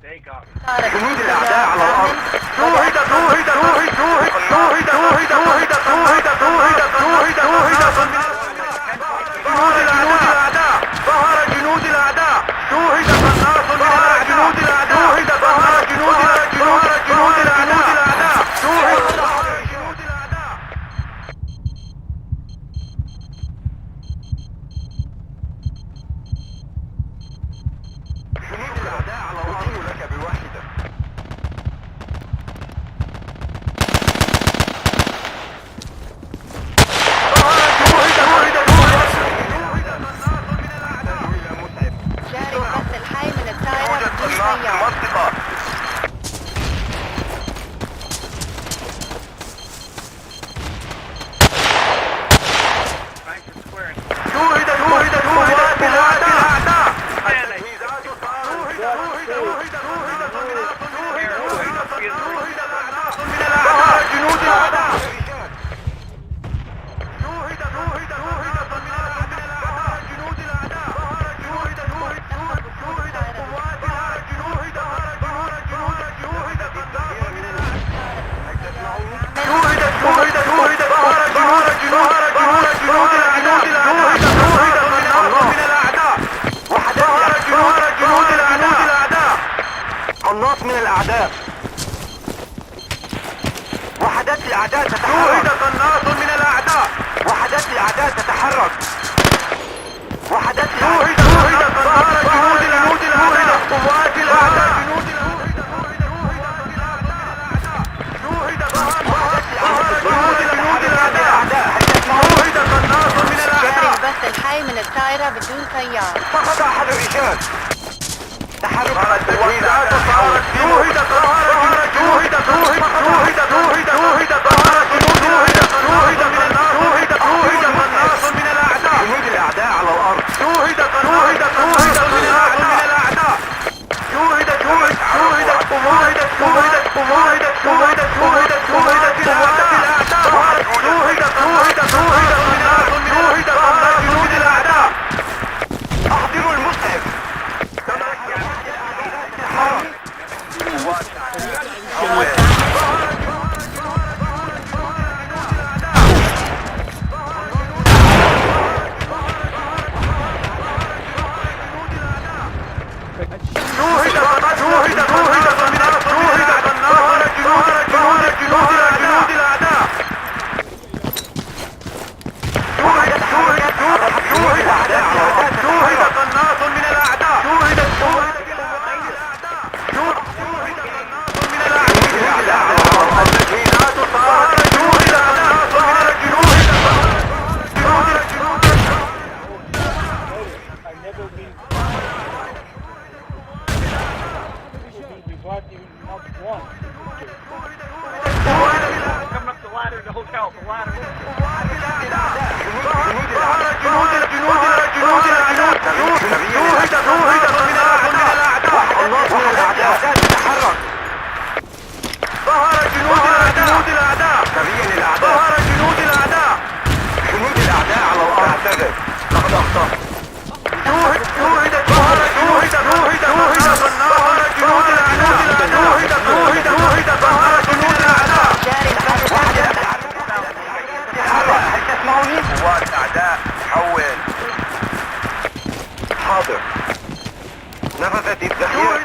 They got me. جنود الأعداء على الأرض. شوهد جنود الأعداء. ظهر جنود الأعداء. شوهد قناص من جنود الأعداء. ظهر جنود الأعداء. شوهد جنود الأعداء. جنود الأعداء على الأرض. لك بواحدة. جاري البث الحي من الطائرة بدون طيار. المنطقة. Trying to square it. شوهد قوات الأعداء. جنود الأعداء. قناص من الأعداء. وحدات الأعداء تتحرك. قناص من الأعداء. وحدات الأعداء تتحرك. وحدات الأعداء. جنود الأعداء. قوات الأعداء. جاري البث الحي من الطائرة بدون طيار. سقط أحد الرجال. تحرك التجهيزات صارت. شوهد قناص من الأعداء. جنود الأعداء على الأرض. شوهد قناص من الأعداء. شوهد قوات الأعداء. نفذت الذخيرة.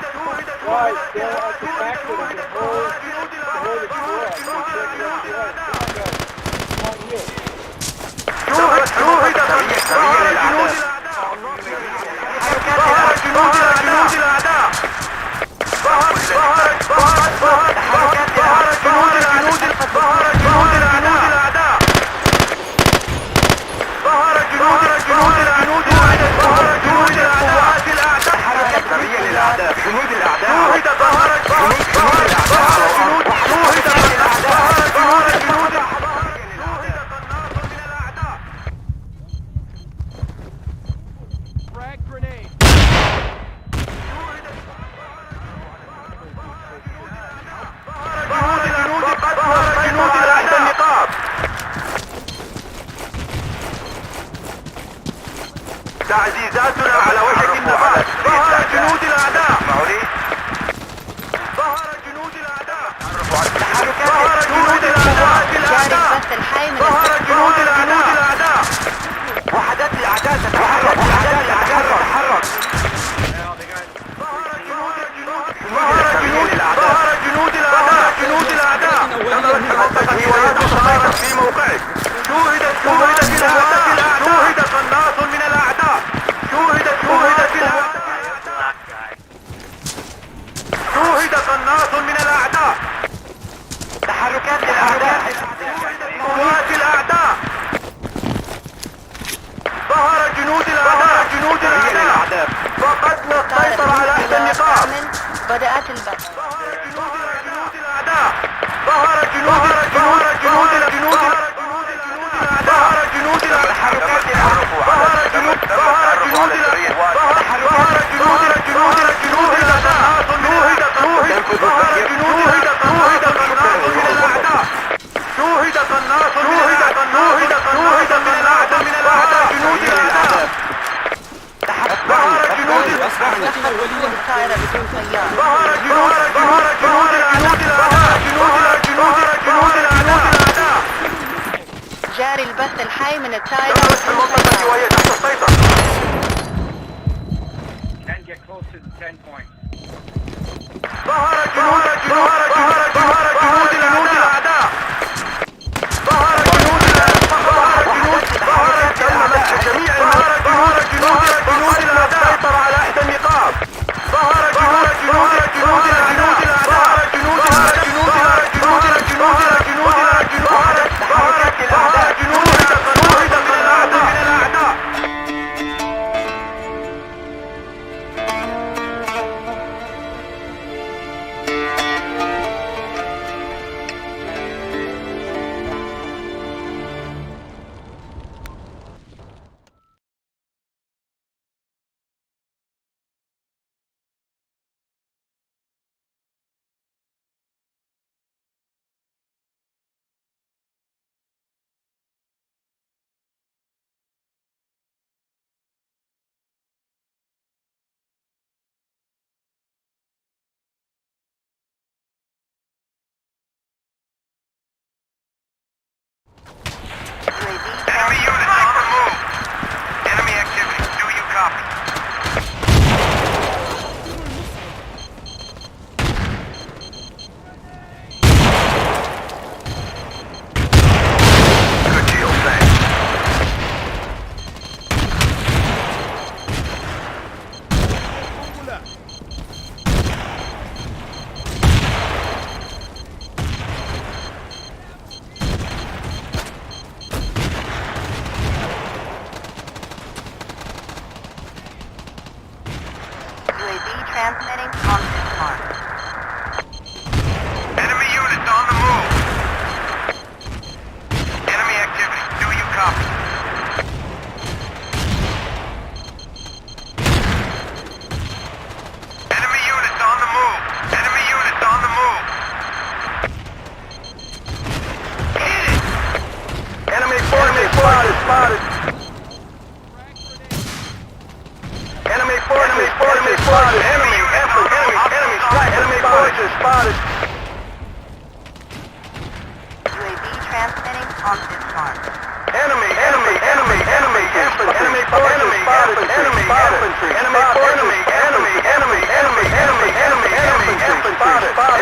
تعزيزاتنا على وشك النفاذ. ظهر جنود الأعداء. ظهر جنود الأعداء. ظهر جنود الأعداء. ظهر جنود الأعداء. وحدات الأعداء تتحرك. وحدات الأعداء تتحرك. ظهر جنود الأعداء. ظهر جنود الأعداء. جنود الأعداء. تمت التسييرات في موقعك. شوهدت الأعداء. شوهد قناص من الأعداء. شوهد قناص من الأعداء. تحركات الأعداء. قوات الأعداء. ظهر جنود الأعداء. جنود الأعداء. فقدنا السيطرة على إحدى النقاط. بدأت البث. ظهر جنود الأعداء. ظهر جنود الأعداء. ظهر جنود الأعداء. ظهر جنود التحركات الأعداء. ظهر جنود الأعداء. جنود الأعداء. شوهد قناص من الأعداء. جنود الأعداء. ظهر جنود الطائرة بدون طيار. ظهر جنود الأعداء. جاري البث الحي من الطائرة دخلت في المنطقة وهي تحت السيطرة. ظهر جنود الأعداء. ظهر جنود جميع جنود الأعداء سيطر على إحدى النقاط. ظهر جنود الأعداء. transmitting on this mark. Enemy units on the move. Enemy activity. Do you copy? Enemy units on the move. Enemy units on the move. Hit it. Enemy forces spotted. Enemy forces spotted. Enemy forces spotted. UAV transmitting on this mark. Enemy infantry spotted. Enemy infantry spotted.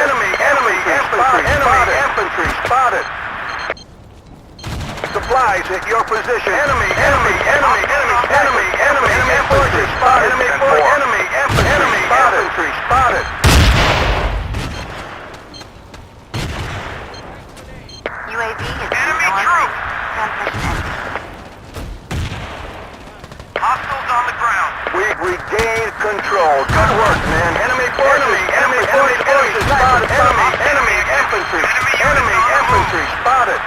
Enemy infantry spotted. Enemy infantry spotted. Supplies at your position. Enemy forces spotted. Enemy infantry spotted. UAV is Enemy on troops. transmission ended. Hostiles on the ground. We've regained control. Good work, man. Enemy forces spotted. Enemy infantry spotted.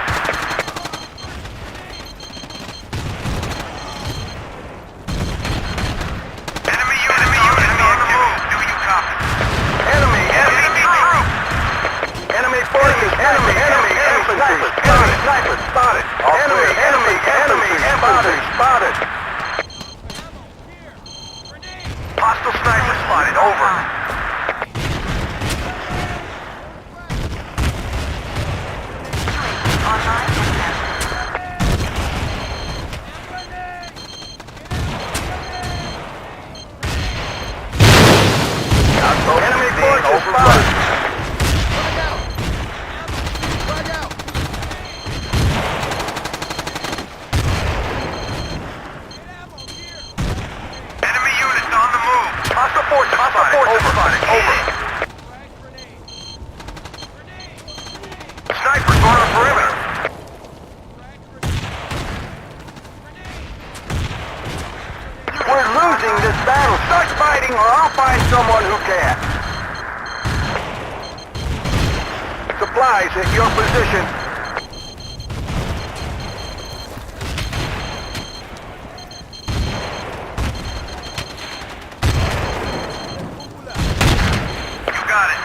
Enemy units on the move. Do you copy? Enemy troops. Enemy forces. Enemy infantry spotted. Enemy infantry spotted. Hostile sniper spotted. Over. UAV online and active. Enemy forces spotted. Enemy units on the move. Hostile forces spotted. Over. Snipers on the perimeter. We're losing this battle. Start fighting or I'll find someone who can. Supplies at your position. You got it.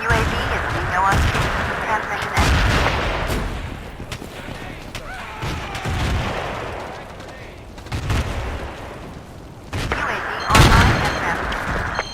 UAV is being on transmission ended. UAV online and transmitting.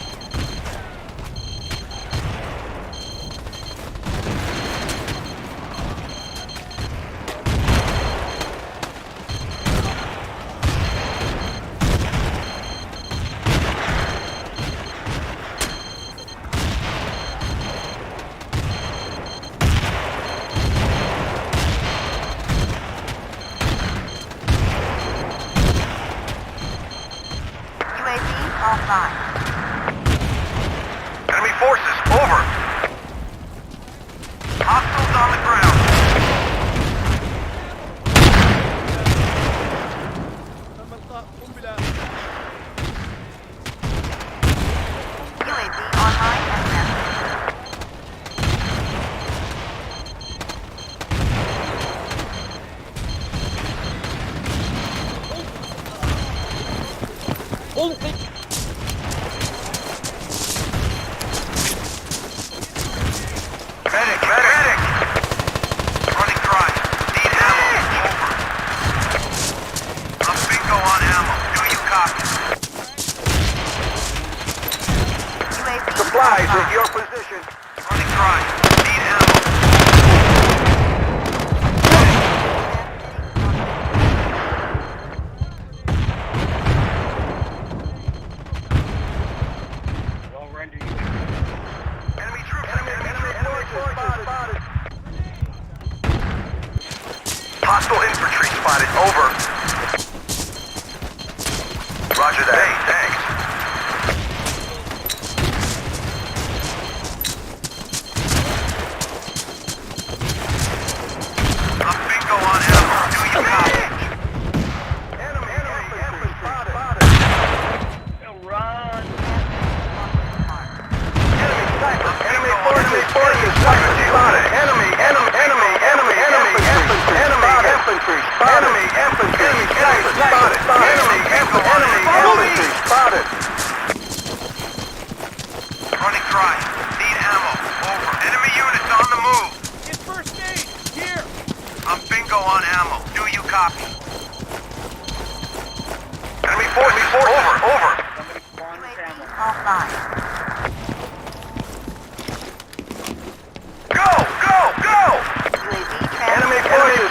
UAV offline. Enemy forces, over. Hostiles on the ground. UAV online and transmitting. Medic! Running dry. Need ammo. Over. I'm bingo on ammo. Do you copy? UAV Supplies at offline. your position. Running dry. Need ammo. Enemy troops. Enemy forces spotted. Hostile infantry spotted. Over. Roger that. Hey, thanks. Enemy infantry spotted. Enemy infantry spotted. Running dry. Need ammo. Over. Enemy units on the move. Get first aid. Here. I'm bingo on ammo. Do you copy? Enemy forces. Over. Somebody spawn with ammo. Offline. Go! UAV Enemy transmitting.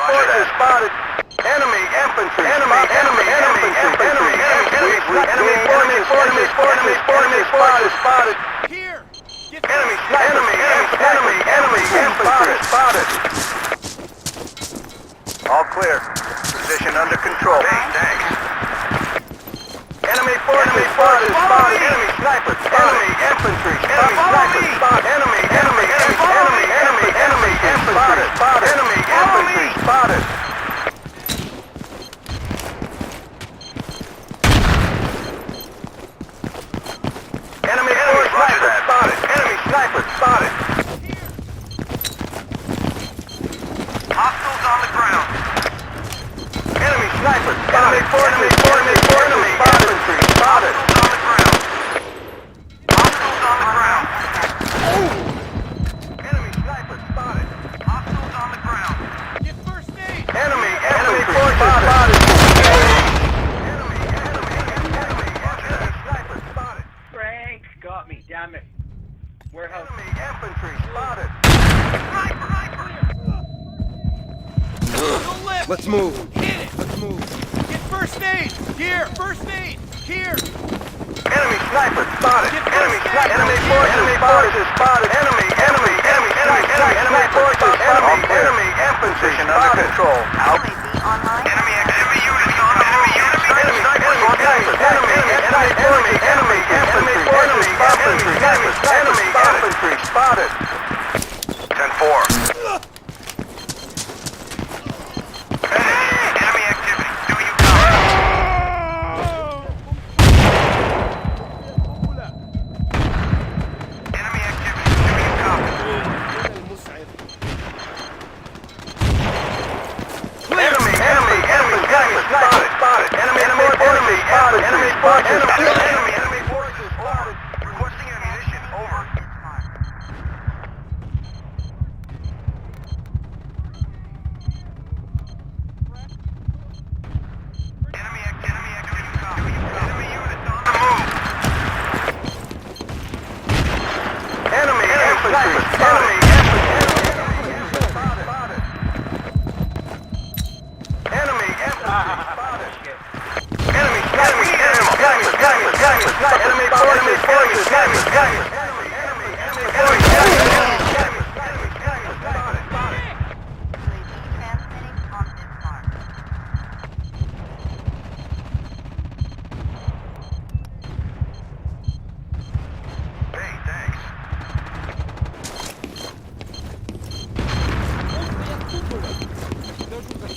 forces spotted. Enemy infantry. Enemy sniper spotted. Enemy forces spotted. Enemy infantry. Enemy forces spotted. Here. Get Enemy infantry spotted. All clear. Position under control. Thanks. Enemy forces spotted. Enemy sniper. Enemy infantry. Enemy sniper spotted. Enemy infantry spotted. Enemy infantry spotted. Enemy sniper spotted. Enemy sniper spotted. Hostiles on the ground. Enemy sniper spotted. Enemy infantry spotted. On the ground. Hostiles on the ground. Enemy sniper spotted. Hostiles on the ground. Get first aid. Enemy forces spotted. Enemy sniper spotted. Frank got me, damn it. Warehouse. Enemy infantry spotted. Sniper. No left. Let's move. Hit it. Let's move. Get first aid. Here. First aid. Here. Enemy sniper spotted. Enemy forces spotted. Enemy forces spotted. Enemy infantry Position under control. Out. UAV online. Enemy units on the move. Enemy infantry spotted. 10-4. Enemy activity. Do you copy? Enemy activity. Do you copy? Enemy spotted. Enemy forces spotted. Requesting ammunition. Over. Enemy activity. Enemy units on the move. Enemy infantry spotted. Enemy infantry spotted. Enemy UAV transmitting on this mark. Hey, thanks.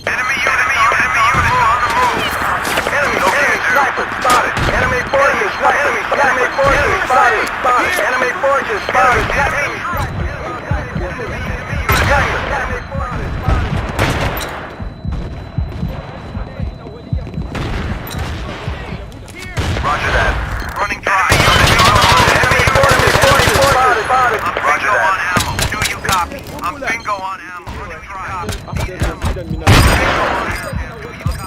Enemy units on the move. Enemy sniper spotted. Enemy forces spotted. Enemy forces spotted. Enemy forces spotted. Enemy Roger that. Running dry. Enemy forces spotted. Roger that. On ammo. Do you copy? I'm bingo on ammo. Running dry.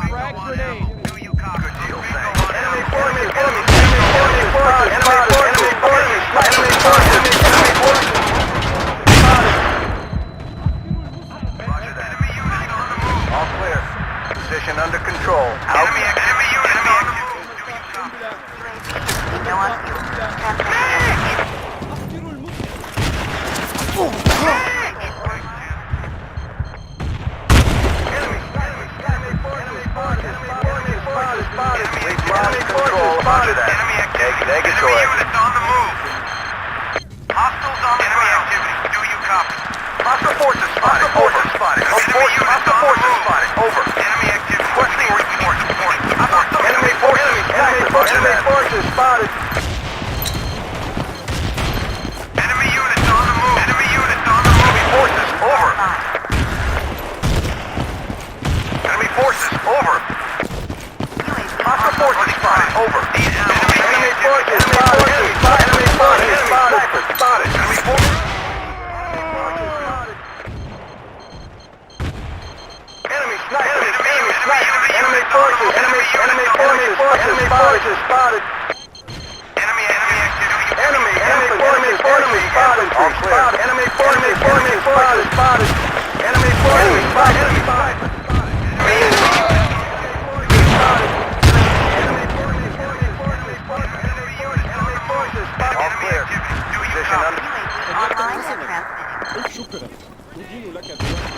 Frag grenade. Do you copy? Good deal, thanks. Enemy forces spotted. Enemy forces spotted. Enemy forces spotted. Enemy forces spotted. spotted. Over. Spotted. Hostile forces spotted. Over. Enemy activity. Requesting report. Enemy forces. Enemy forces spotted. Enemy units on the move. Enemy units on the move. Enemy forces over. Enemy forces over. Hostile forces spotted. Over. Enemy forces spotted. Enemy forces spotted. Enemy forces. Enemy sniper. Enemy forces. Enemy forces spotted. Enemy activity. Enemy forces spotted. All clear. Enemy forces spotted. Enemy forces spotted. All clear. Position under. Online and transmitting. شكرا أدين لك الدعاء.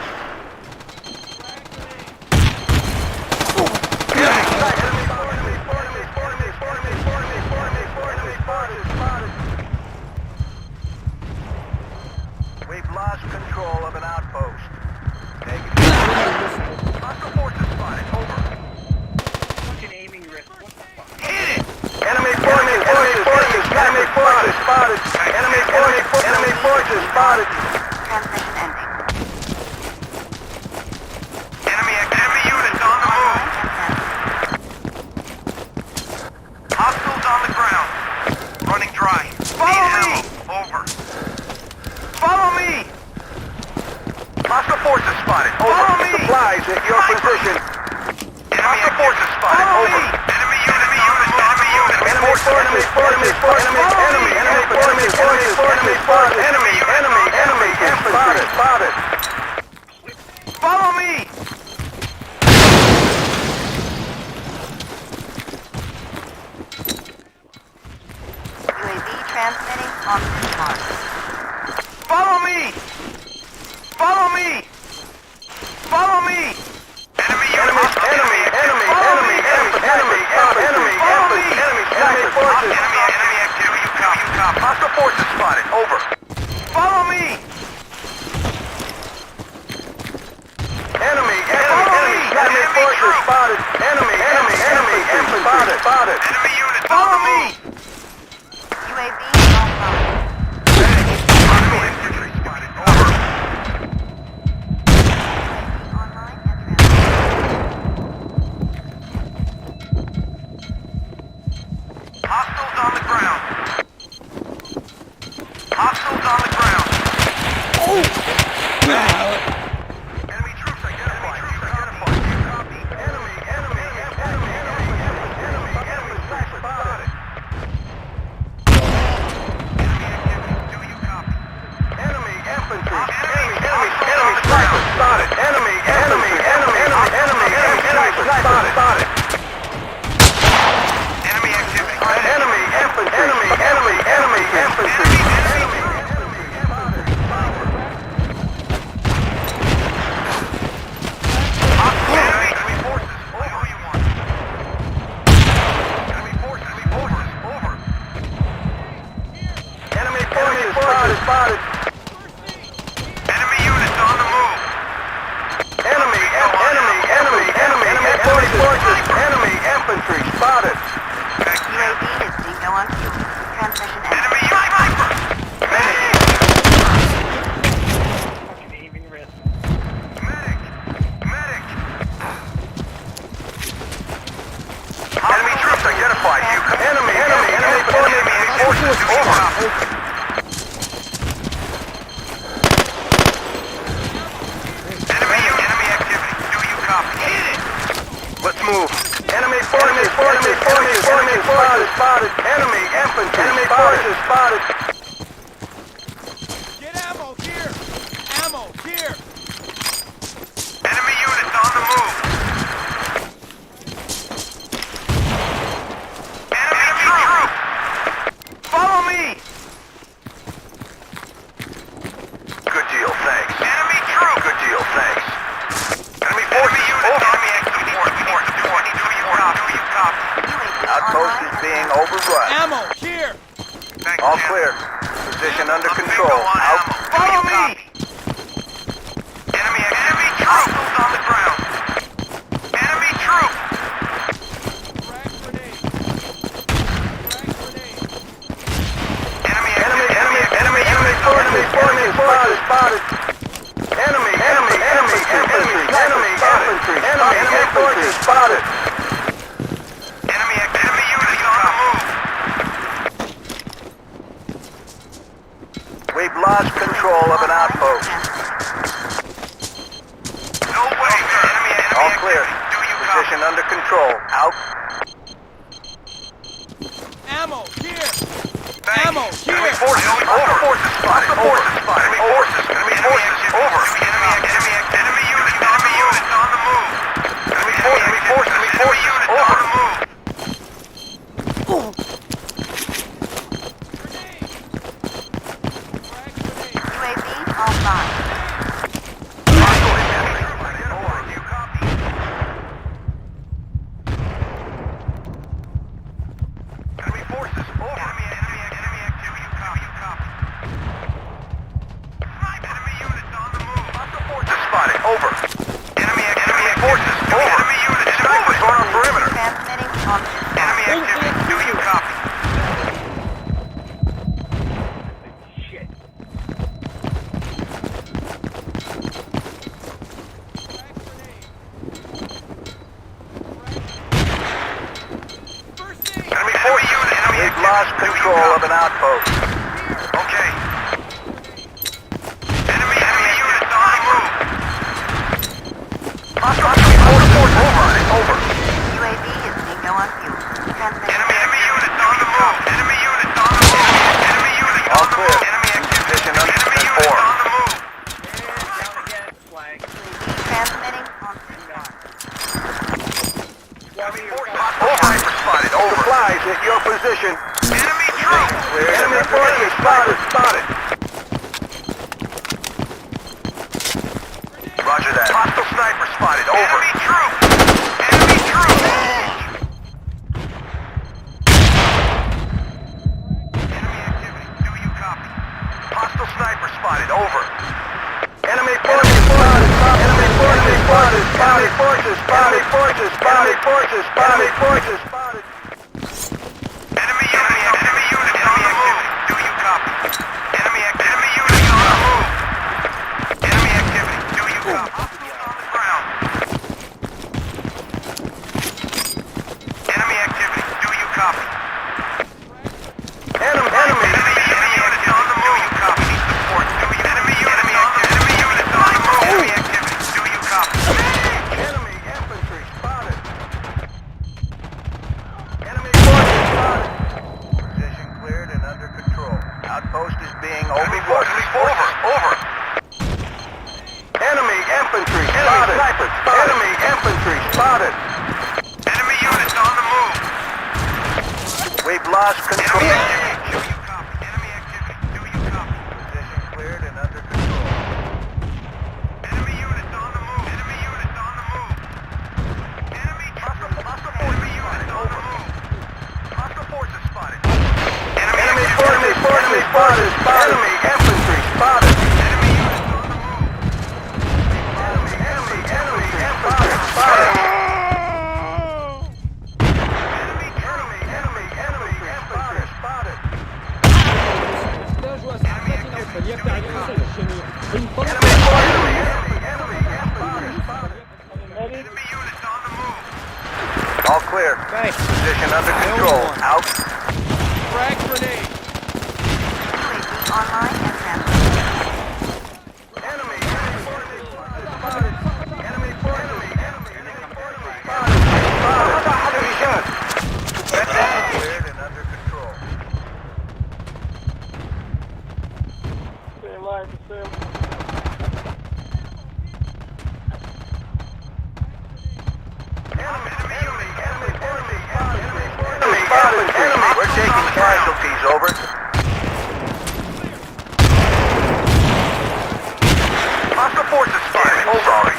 We've lost control of an outpost. Negative. Hostile forces spotted. Over. Fucking aiming wrist. What the fuck? Hit it! Enemy forces spotted. Enemy forces spotted. Transmission ending. Enemy units on the move. Hostiles on the ground. Running dry. Follow me! Over. Follow me! Hostile forces spotted. Over. Follow me! Supplies at your position. Hostile forces spotted. Over. Enemy units. Enemy forces spotted. Follow me! UAV transmitting on this mark. Follow me! Follow me! Follow me! Enemy forces. Enemy activity. You copy. Hostile forces spotted. Over. Follow me! Enemy forces spotted. Enemy spotted. Enemy units. Follow me! UAV online. Enemy infantry spotted. Over. Online and transmitting. Hostiles on the ground. Hostiles on the ground. Enemy troops identified. You copy. Enemy spotted. Enemy activity. Do you copy? Enemy infantry. Enemy sniper spotted. Enemy sniper spotted. Enemy activity. Enemy infantry. Enemy infantry. Enemy forces. Over. You want. Enemy forces. Over. Enemy forces spotted. Enemy units on the move. Enemy forces. Enemy infantry spotted. UAV is bingo on fuel. Transmission ending. Enemy sniper. Fucking aiming wrist. Medic. Enemy troops identified. You enemy forces. Over. Enemy activity. Do you copy? Hit it. Let's move. Enemy forces spotted. Enemy infantry. Enemy forces spotted. Get ammo here! Ammo here! Enemy units on the move. Enemy troops. Follow me. Good deal, thanks. Enemy troop. Good deal, thanks. Enemy forces. Over. Enemy activity. Do you copy? Outpost is being overrun. Ammo here! All clear. Position under control. Out. Follow me. spotted, spotted. Enemy infantry, enemy forces spotted. Enemy units on the move. We've lost control of an outpost. No way, enemy all clear. Position under control. Out. Ammo, here! Thanks. Ammo, here! Enemy forces over. Forces spotted. Over. Enemy forces. Enemy forces over. Enemy units on the move. Enemy forces over. On the move. UAV online. Enemy forces over. Enemy activity. You copy. Enemy units on the move. Hostile forces spotted. Over. Enemy forces over. Enemy units over. Going on perimeter. Transmitting on this. Enemy activity. Do you copy? Shit. Enemy forces. We've lost control of an outpost. Okay. Enemy units on the move. Hostile force over on it. Over. UAV is bingo on fuel. Transmitting. Enemy units on the move. Enemy units on the move. Enemy units all on the move. Enemy activity. Position under enemy units on the move. Down again. Flag. Transmitting on this. Enemy forces over. Spotted. Over. Supplies at your position. Enemy troops. Enemy forces spotted. Roger that. Hostile sniper spotted. Over. Enemy troops. Enemy troops. Enemy activity. Do you copy? Hostile sniper spotted. Over. Enemy forces spotted. Enemy forces spotted. Enemy forces spotted. Enemy forces spotted. Enemy units on the move. Do you copy? Enemy units on the move. Enemy activity. Do you copy? On the ground. Enemy activity. Do you copy? Enemy units on the move. Do you copy? Need support. Do you? Enemy units on the move. Enemy activity. Do you copy? Enemy infantry spotted. Enemy forces spotted. Position cleared and under control. Outpost is being over. Over. Enemy infantry spotted. Enemy infantry spotted. Enemy units on the move. We've lost control. Enemy activity. Do you copy? Enemy activity. Do you copy? Position cleared and under control. Enemy units on the move. Enemy units on the move. Enemy units on the move. Hostile forces spotted. Enemy forces spotted. Enemy infantry spotted. Enemy units on the move. Enemy infantry spotted. Enemy infantry spotted. Enemy units on the move. All clear. Thanks. Position under control. Out. Frag grenade! UAV online and transmitting. Enemy forces spotted. Enemy forces spotted. Cleared and under control. We're taking casualties, over. Hostile forces spotted. Sorry.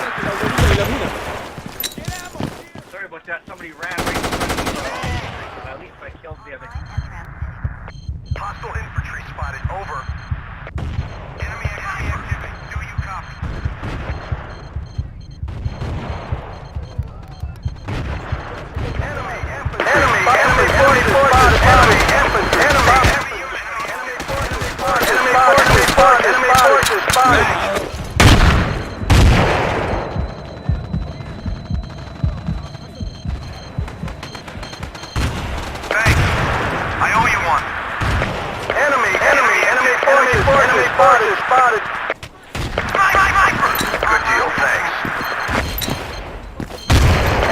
Sorry about that. Somebody ran right in front of me. At least I killed the other. Hostile infantry spotted. Over. Enemy activity. Do you copy? Enemy forces spotted. Enemy infantry. Enemy spotted. Thanks. I owe you one. Enemy forces spotted. Good deal, thanks.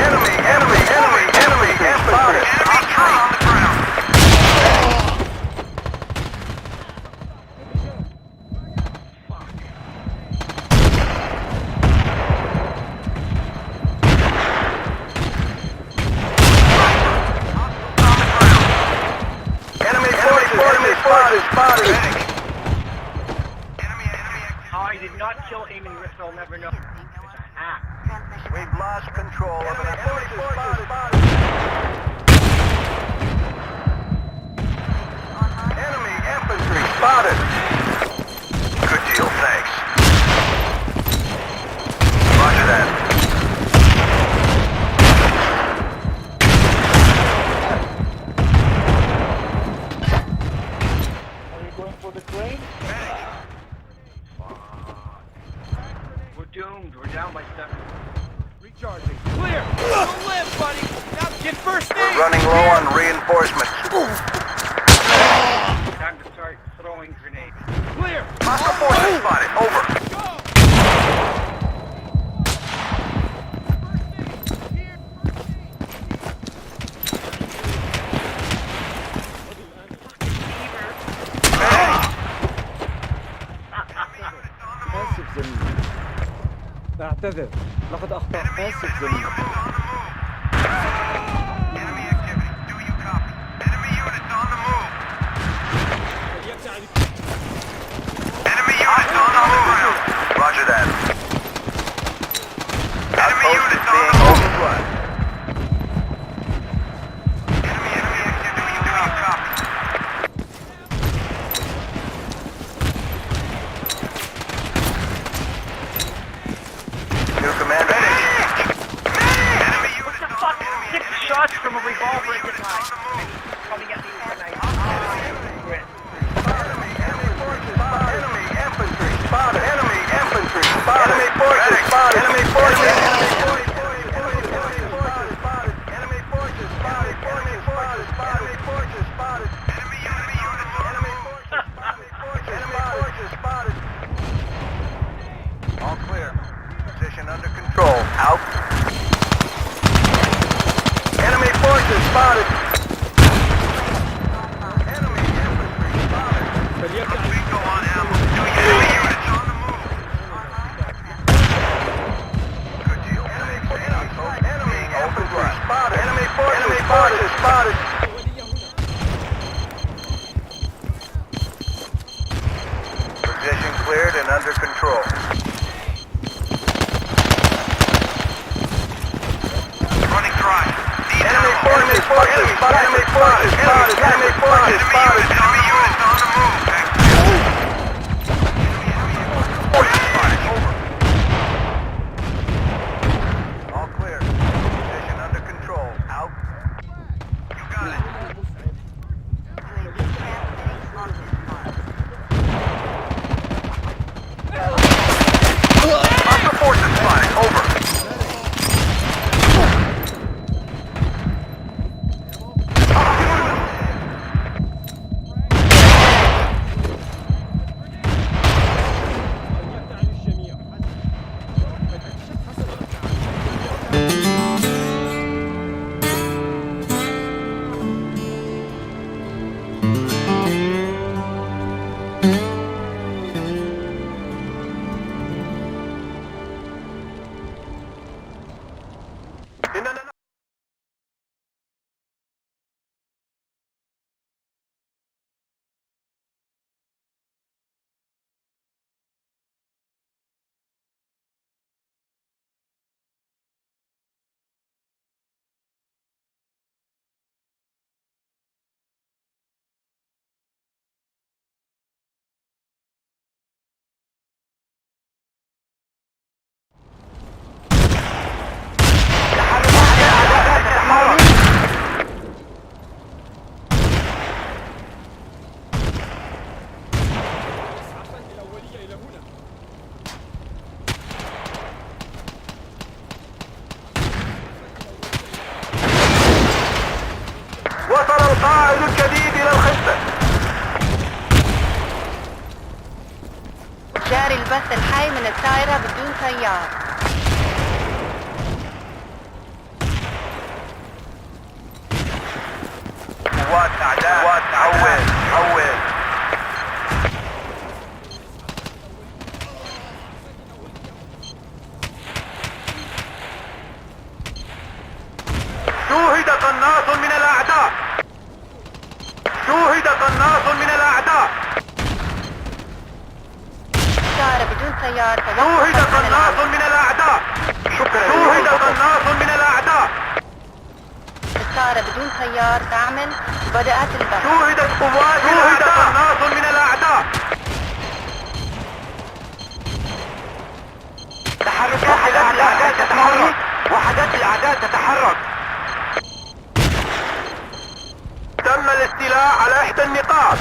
Enemy spotted. Enemy on the ground. Enemy forces spotted. I did not kill Amy Risk, I'll never know. It's a hack. We've lost control of an enemy spotted. Enemy infantry spotted. Good deal, thanks. Roger that. Are you going for the crane? We're doomed. We're down by 7. Recharging. Clear! Don't live, buddy! Now get first aid! We're running low on reinforcements. Time to start throwing grenades. Clear! Hostile forces spotted. Over. آسف زميلي. أعتذر. لقد أخطأ. آسف زميلي. Enemy activity. Do you copy? Enemy units on the move. Enemy units on the move. Roger that. Enemy units on the move. Enemy activity. Do you copy? New commander. Enemy units on the move. 6 shots from a revolver at the time. Coming at me tonight. Enemy forces spotted. Enemy infantry spotted. Enemy infantry spotted. Enemy forces spotted. Enemy forces. Enemy forces spotted. Enemy forces spotted. Enemy forces spotted. Enemy forces spotted. Enemy units. Enemy forces spotted. Enemy forces spotted. All clear. Position under control. Out. Enemy forces spotted. Enemy infantry spotted. Go on ammo. Enemy units on the move. Good deal. Enemy open blast. Spotted. Enemy forces spotted. Position cleared and under control. Running dry. Enemy forces spotted. Enemy forces spotted. Enemy forces spotted. Enemy units on the move. Forces spotted. Over. All clear. Position under control. Out. You got it. Hostile forces spotted. Over. جاري البث الحي من الطائرة بدون طيار. قوات أعداء. قوات حول حول. شوهد قناص من الأعداء. شوهد قناص من الأعداء. طائرة بدون طيار شوهد توقفت عن قناص العمل. من الأعداء. شكرا. شوهد قناص من الأعداء. الطائرة بدون طيار تعمل وبدأت البث. شوهدت قوات الأعداء. شوهد قناص من الأعداء. تحركات الأعداء تتحرك. وحدات الأعداء تتحرك. تم الاستيلاء على إحدى النقاط.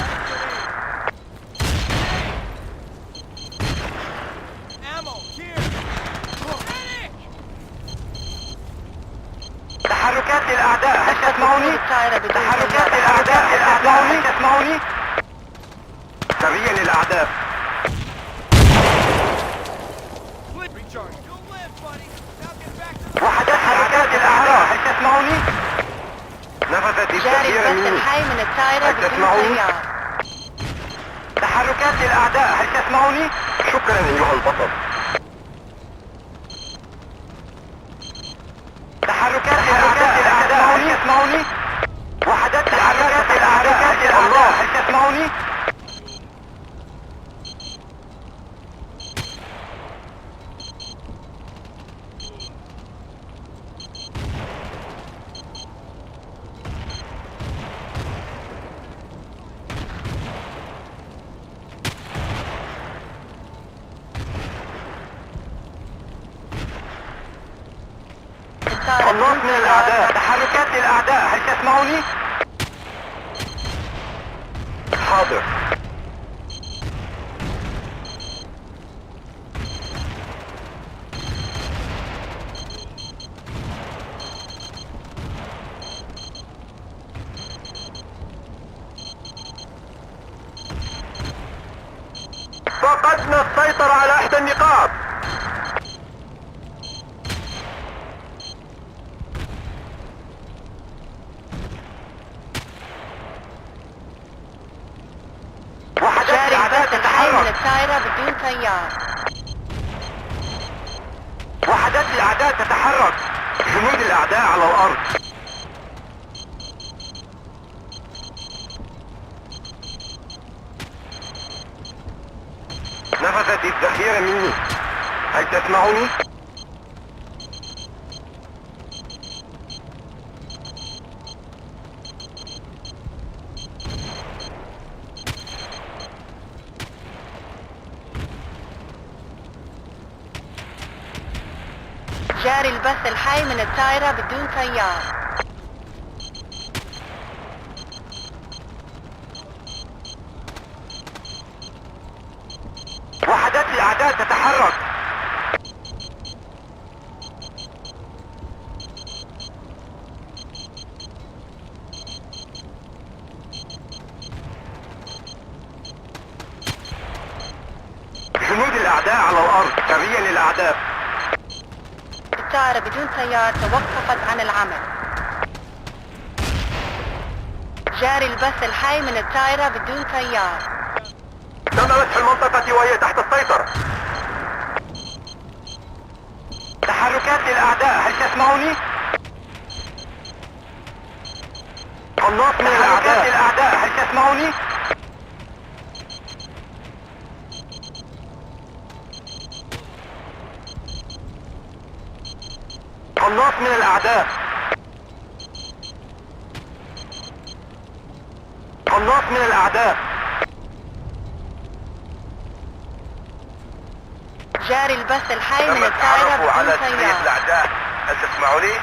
Ammo, here! Medic! تحركات الأعداء هل تسمعوني؟ الطائرة بدون تحركات طيار. الأعداء هل تسمعوني؟ سريا للأعداء. Recharge. You'll live, buddy. Now get back to the... وحدات حركات الأعداء هل تسمعوني؟ نفذت جاري التغيير البث مني. الحي من الطائرة هل بدون تسمعوني؟ طيار. تحركات الأعداء هل تسمعوني؟ شكرا أيها البطل. تحركات الأعداء هل تسمعوني؟ وحدات تحركات الأعداء هل تسمعوني؟ الطائرة قناص بدون من طيار. الأعداء. تحركات الأعداء هل تسمعوني؟ حاضر. فقدنا السيطرة على إحدى النقاط. وحدات جاري الأعداء البث الحي من تتحرك. الطائرة بدون طيار. وحدات الأعداء تتحرك. جنود الأعداء على الأرض. نفذت الذخيرة مني. هل تسمعوني؟ جاري البث الحي من الطائرة بدون طيار. وحدات الأعداء تتحرك. جنود الأعداء على الأرض. سريا للأعداء. الطائرة بدون طيار توقفت عن العمل. جاري البث الحي من الطائرة بدون طيار. تم مسح المنطقة وهي تحت السيطرة. تحركات الأعداء هل تسمعوني؟ قناص من الأعداء هل تسمعوني؟ قناص من الأعداء. قناص من الأعداء. جاري البث الحي من الطائرة بدون طيار. الأعداء. هل تسمعوني؟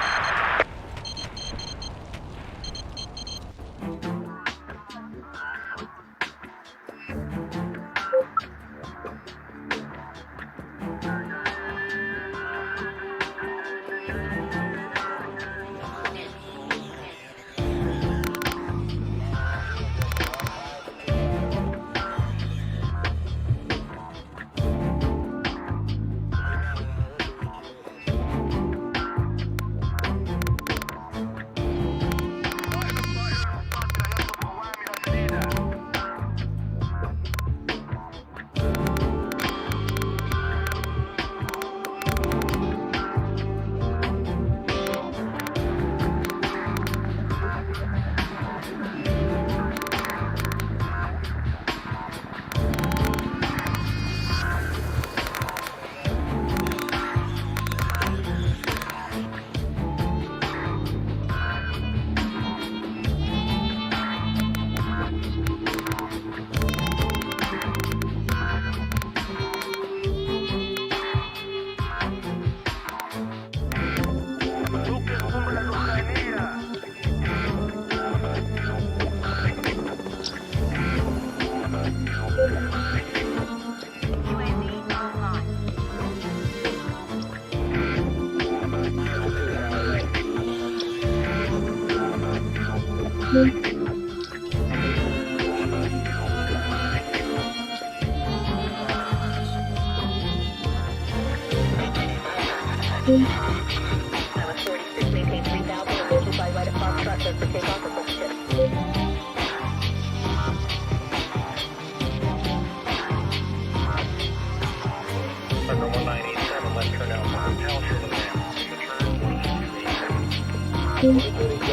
Number 1987, left turn out for hotel, show the map. Return 1287.